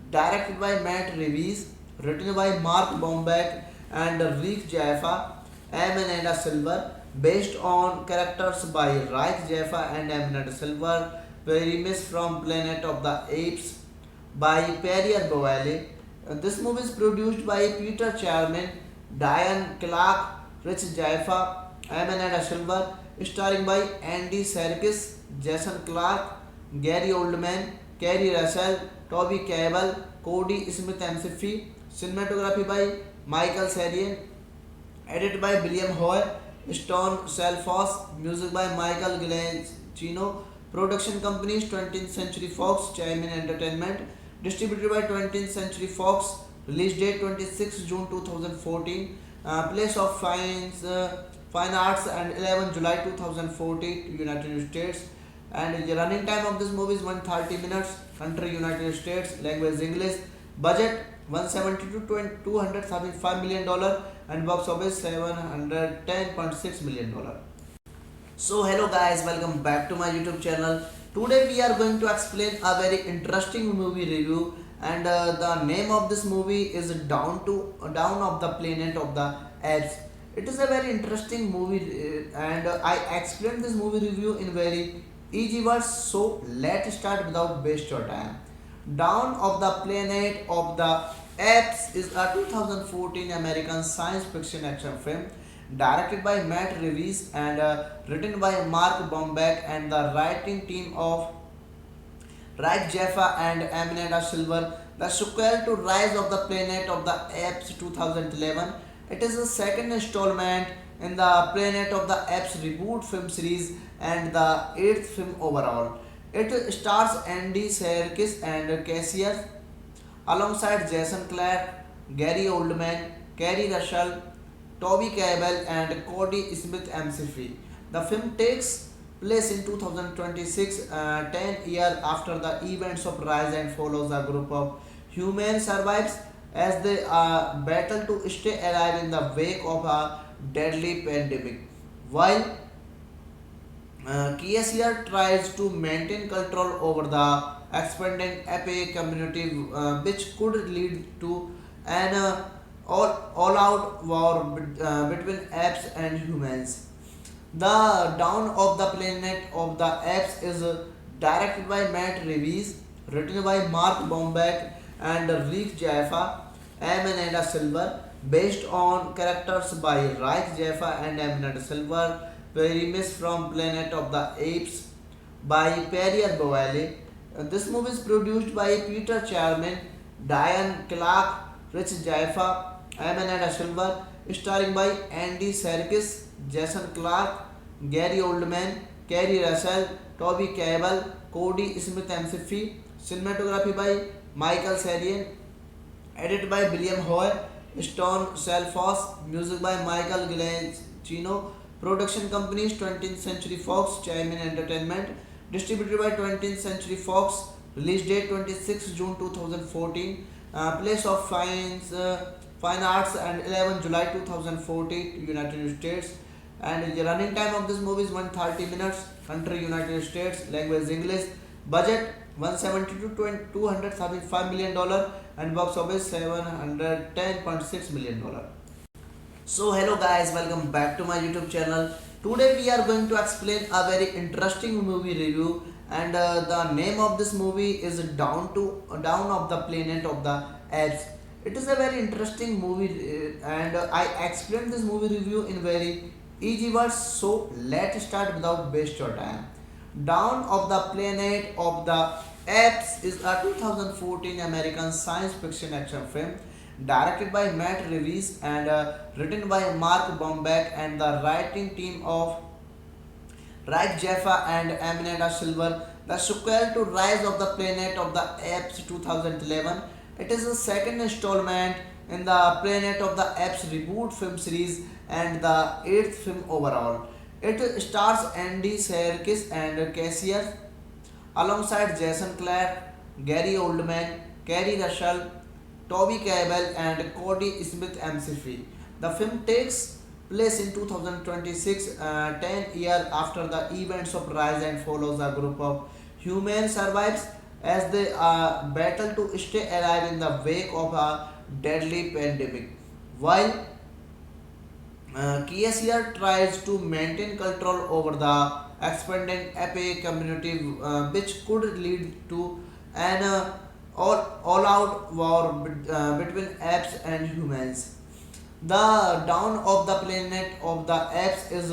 directed by Matt Reeves, written by Mark Bombeck and Rick Jaffa, Amanda Silver, based on characters by Rick Jaffa and Amanda Silver, premise from Planet of the Apes by Perrier Boyle. This movie is produced by Peter Charman, Diane Clark, Rich Jaffa, Amanda Silver, starring by Andy Serkis, Jason Clarke, Gary Oldman, Kerry Russell, Toby Kebbell, Cody Smith McPhee, cinematography by Michael Serian, edited by William Hoy, Stone Selfos, music by Michael Giacchino, production companies 20th Century Fox, Chime Entertainment, distributed by 20th Century Fox, release date 26 June 2014, place of Fine Arts and 11 July 2014, United States, and the running time of this movie is 130 minutes, country United States, language English, budget 170 to 235 million dollar, and box office 710.6 million dollar. So hello guys, welcome back to my YouTube channel. Today we are going to explain a very interesting movie review, and the name of this movie is Down of the Planet of the Apes. It is a very interesting movie, and I explained this movie review in very easy words. So let's start without waste your time. Dawn of the Planet of the Apes is a 2014 American science fiction action film directed by Matt Reeves and written by Mark Bombeck and the writing team of Rick Jaffa and Amanda Silver. The sequel to Rise of the Planet of the Apes 2011. It is the second installment in the Planet of the Apes reboot film series and the eighth film overall. It stars Andy Serkis and Cassius alongside Jason Clarke, Gary Oldman, Kerry Russell, Toby Kebbell, and Cody Smith McPhee. The film takes place in 2026, 10 years after the events of Rise, and follows a group of humans survives as they battle to stay alive in the wake of a deadly pandemic. While Kiesier tries to maintain control over the expanding ape community, which could lead to an all-out war between apes and humans. The Dawn of the Planet of the Apes is directed by Matt Reeves, written by Mark Bombeck and Rick Jaffa, Amanda Silver, based on characters by Rick Jaffa and Amanda Silver, premise from Planet of the Apes by Perrier Boyle. This movie is produced by Peter Charman, Diane Clark, Rich Jaffa, Amanda Silver, starring by Andy Serkis, Jason Clarke, Gary Oldman, Kerry Russell, Toby Kebbell, Cody Smith McPhee, cinematography by Michael Sarian, edit by William Hoy, Stone Selfos, music by Michael Giacchino, production companies 20th Century Fox, Chime Entertainment, distributed by 20th Century Fox, release date 26 June 2014, place of Fine Arts and 11 July 2014, United States, and the running time of this movie is 130 minutes, country United States, language English, budget 170 to 235 million dollar, and box office 710.6 million dollar. So hello guys, welcome back to my YouTube channel. Today we are going to explain a very interesting movie review, and the name of this movie is Down of the Planet of the Apes. It is a very interesting movie, and I explained this movie review in very easy words. So let's start without waste your time. Dawn of the Planet of the Apes is a 2014 American science fiction action film directed by Matt Reeves and written by Mark Bombeck and the writing team of Rick Jaffa and Amanda Silver. The sequel to Rise of the Planet of the Apes 2011. It is the second installment in the Planet of the Apes reboot film series and the eighth film overall. It stars Andy Serkis and Cassius alongside Jason Clarke, Gary Oldman, Kerry Russell, Toby Cabell, and Cody Smith McPhee. The film takes place in 2026, 10 years after the events of Rise, and follows a group of humans survives as they battle to stay alive in the wake of a deadly pandemic. While Kiesier tries to maintain control over the expanding ape community, which could lead to an all-out war between apes and humans. The Dawn of the Planet of the Apes is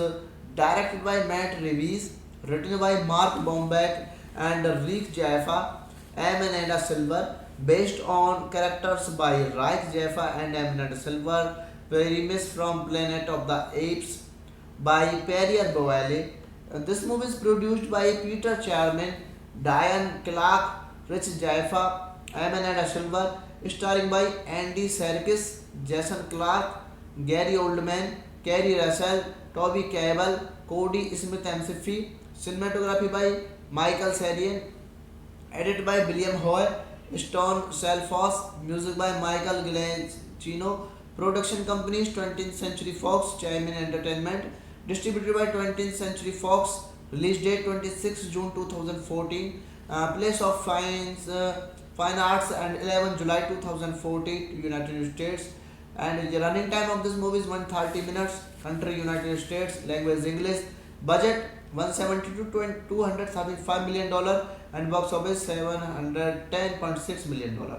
directed by Matt Reeves, written by Mark Bombeck and Rick Jaffa, Amanda Silver, based on characters by Rick Jaffa and Amanda Silver, premise from Planet of the Apes by Perrier Boyle. This movie is produced by Peter Charman, Diane Clark, Rich Jaffa, Amanda Silver, starring by Andy Serkis, Jason Clarke, Gary Oldman, Kerry Russell, Toby Cabell, Cody Smith McPhee, cinematography by Michael Sarian, edit by William Hoy, Stone Selfos, music by Michael Giacchino, production companies 20th Century Fox, Chime Entertainment, distributed by 20th Century Fox, release date 26 June 2014, place of Fine Arts and 11 July 2014, United States, and the running time of this movie is 130 minutes, country United States, language English, budget 170 to 235 million dollar, and box office 710.6 million dollar.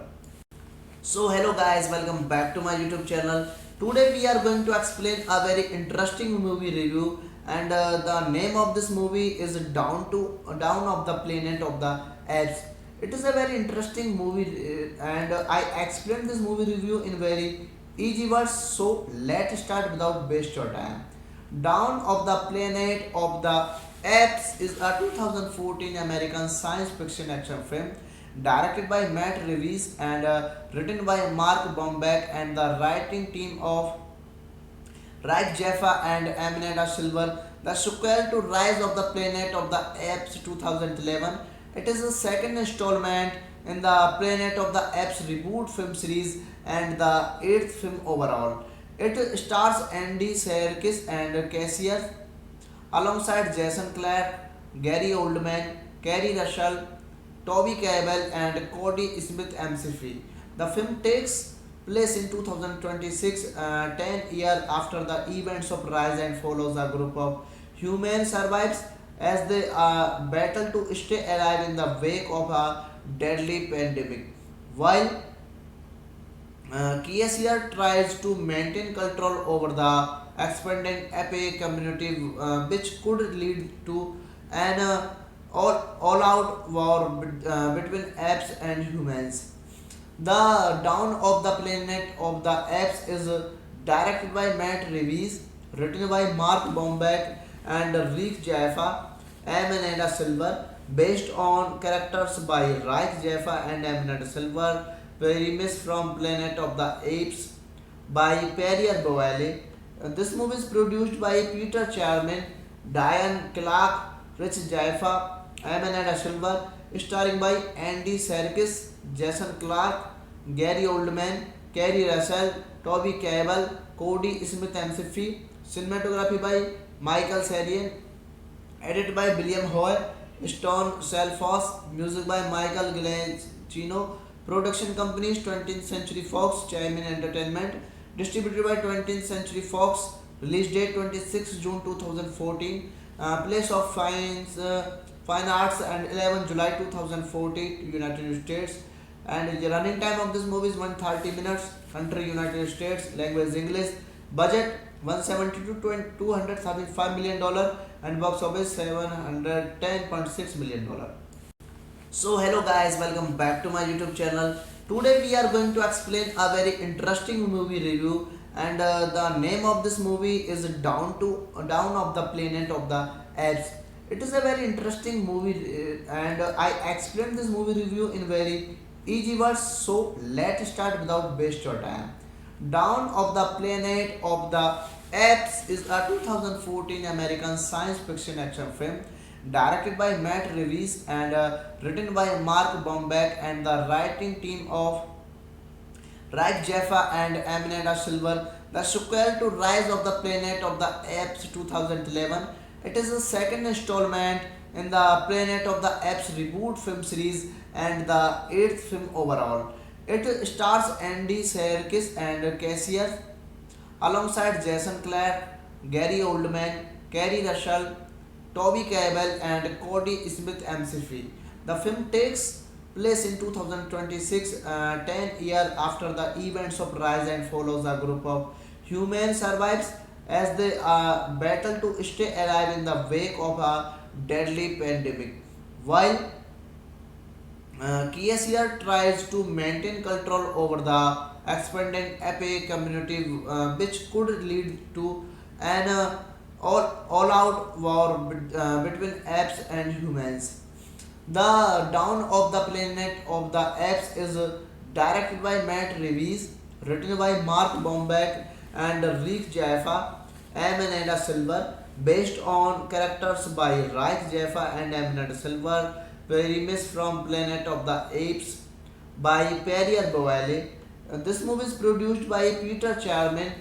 So hello guys, welcome back to my YouTube channel. Today we are going to explain a very interesting movie review, and the name of this movie is Down of the Planet of the Apes. It is a very interesting movie, and I explained this movie review in very easy words. So let's start without waste your time. Dawn of the Planet of the Apes is a 2014 American science fiction action film directed by Matt Reeves and written by Mark Bombeck and the writing team of Rick Jaffa and Amanda Silver. The sequel to Rise of the Planet of the Apes 2011. It is the second installment in the Planet of the Apes reboot film series and the eighth film overall. It stars Andy Serkis and Cassius alongside Jason Clarke, Gary Oldman, Kerry Russell, Toby Cabell, and Cody Smith McPhee. The film takes place in 2026, 10 years after the events of Rise, and follows a group of humans survives as they battle to stay alive in the wake of a deadly pandemic. While Kiesier tries to maintain control over the expanding ape community, which could lead to an all-out war between apes and humans. The Dawn of the Planet of the Apes is directed by Matt Reeves, written by Mark Bombeck and Rick Jaffa, Amanda Silver, based on characters by Reich Jaffa and Eminent Silver, premise from Planet of the Apes by Perrier Boyle. This movie is produced by Peter Charman, Diane Clark, Rich Jaffa, Eminent Silver, starring by Andy Serkis, Jason Clark, Gary Oldman, Kerry Russell, Toby Cabell, Cody Smith McPhee, cinematography by Michael Serian, edited by William Hoy, Stone Selfos, music by Michael Giacchino, production companies 20th Century Fox, Chime Entertainment, distributed by 20th Century Fox, release date 26 June 2014, place of Fine Arts and 11 July 2014, United States, and the running time of this movie is 130 minutes, country United States, language English, budget 170 to 235 million dollar, and box office 710.6 million dollar. So hello guys, welcome back to my YouTube channel. Today we are going to explain a very interesting movie review, and the name of this movie is Down of the Planet of the Apes. It is a very interesting movie, and I explained this movie review in very easy words. So let's start without waste your time. Dawn of the Planet of the Apes is a 2014 American science fiction action film directed by Matt Reeves and written by Mark Bombeck and the writing team of Reich Jaffa and Aminata Silver, the sequel to Rise of the Planet of the Apes 2011. It is the second installment in the Planet of the Apes reboot film series and the eighth film overall. It stars Andy Serkis and Cassius alongside Jason Clarke, Gary Oldman, Kerry Russell, Toby Cabell, and Cody Smith McPhee. The film takes place in 2026, 10 years after the events of Rise, and follows a group of humans survives as they battle to stay alive in the wake of a deadly pandemic. While Kiesier tries to maintain control over the expanding ape community, which could lead to an all-out war between apes and humans. The Dawn of the Planet of the Apes is directed by Matt Reeves, written by Mark Bombeck and Rick Jaffa, Aminata Silver, based on characters by Reich Jaffa and Aminata Silver, premise from Planet of the Apes by Perrier Boyle. This movie is produced by Peter Charman,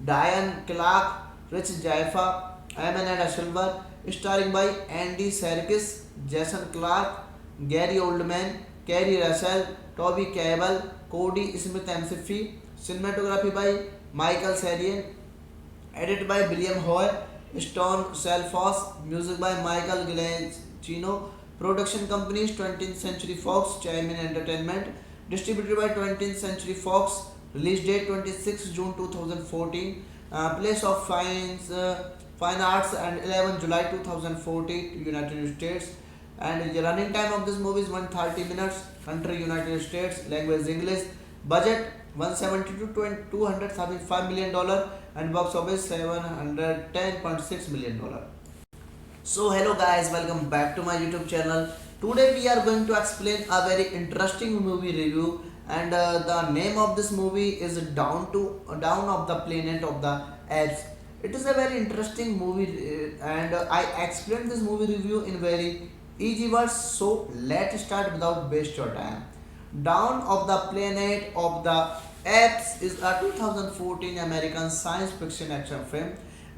Diane Clark, Rich Jaffa, Aminata Silver, starring by Andy Serkis, Jason Clarke, Gary Oldman, Kerry Russell, Toby Cabell, Cody Smith McPhee, cinematography by Michael Serian, edited by William Hoy, Stone Selfos, music by Michael Giacchino, production companies 20th Century Fox, Chime Entertainment, distributed by 20th Century Fox, release date 26 June 2014, place of Fine Arts and 11 July 2014, United States, and the running time of this movie is 130 minutes, country United States, language English, budget 170 to 235 million dollar, and box office 710.6 million dollar. So hello guys, welcome back to my YouTube channel. Today we are going to explain a very interesting movie review, and the name of this movie is Down of the Planet of the Apes. It is a very interesting movie, and I explained this movie review in very easy words. So let's start without waste your time. Dawn of the Planet of the Apes is a 2014 American science fiction action film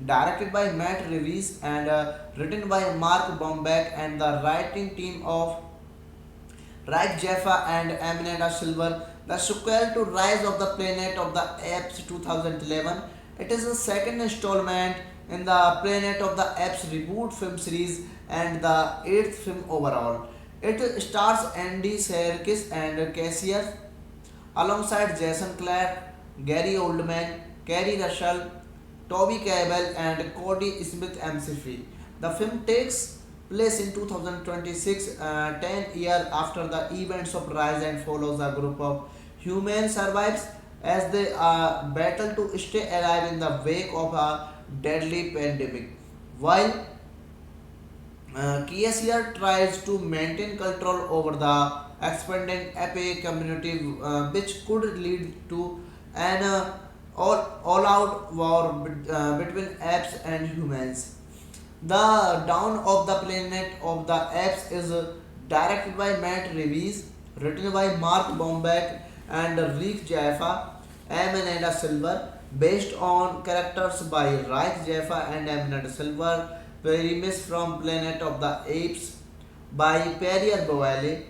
directed by Matt Reeves and written by Mark Bombeck and the writing team of Reich Jaffa and Aminata Silver, the sequel to Rise of the Planet of the Apes 2011. It is the second installment in the Planet of the Apes reboot film series and the eighth film overall. It stars Andy Serkis and Cassius alongside Jason Clarke, Gary Oldman, Kerry Russell, Toby Cabell, and Cody Smith McPhee. The film takes place in 2026, 10 years after the events of Rise, and follows a group of humans survives as they battle to stay alive in the wake of a deadly pandemic. While KSER tries to maintain control over the expanding epic community, which could lead to an all-out war between apes and humans. The Dawn of the Planet of the Apes is directed by Matt Reeves, written by Mark Bombeck and Rick Jaffa, Amanda Silver, based on characters by Rick Jaffa and Amanda Silver, premise from Planet of the Apes by Perrier Boyle.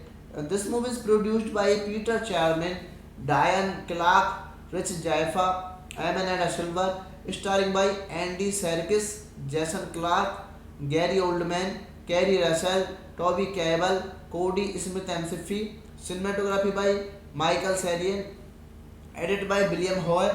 This movie is produced by Peter Charman, Diane Clark, Rich Jaffa, Amanda Silver, starring by Andy Serkis, Jason Clark, Gary Oldman, Kerry Russell, Toby Cabell, Cody Smith McPhee, cinematography by Michael Sarien, edited by William Hoy,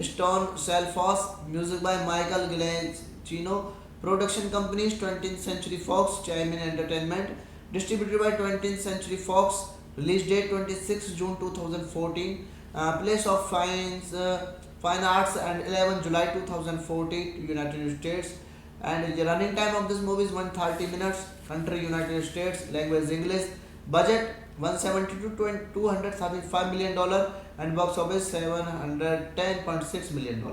Stone Selfos, music by Michael Giacchino, production companies 20th Century Fox, Chime Entertainment, distributed by 20th Century Fox, release date 26 June 2014, place of Fine Arts and 11 July 2014, United States, and the running time of this movie is 130 minutes, country United States, language English, budget 170 to $235 million, and box office $710.6 million.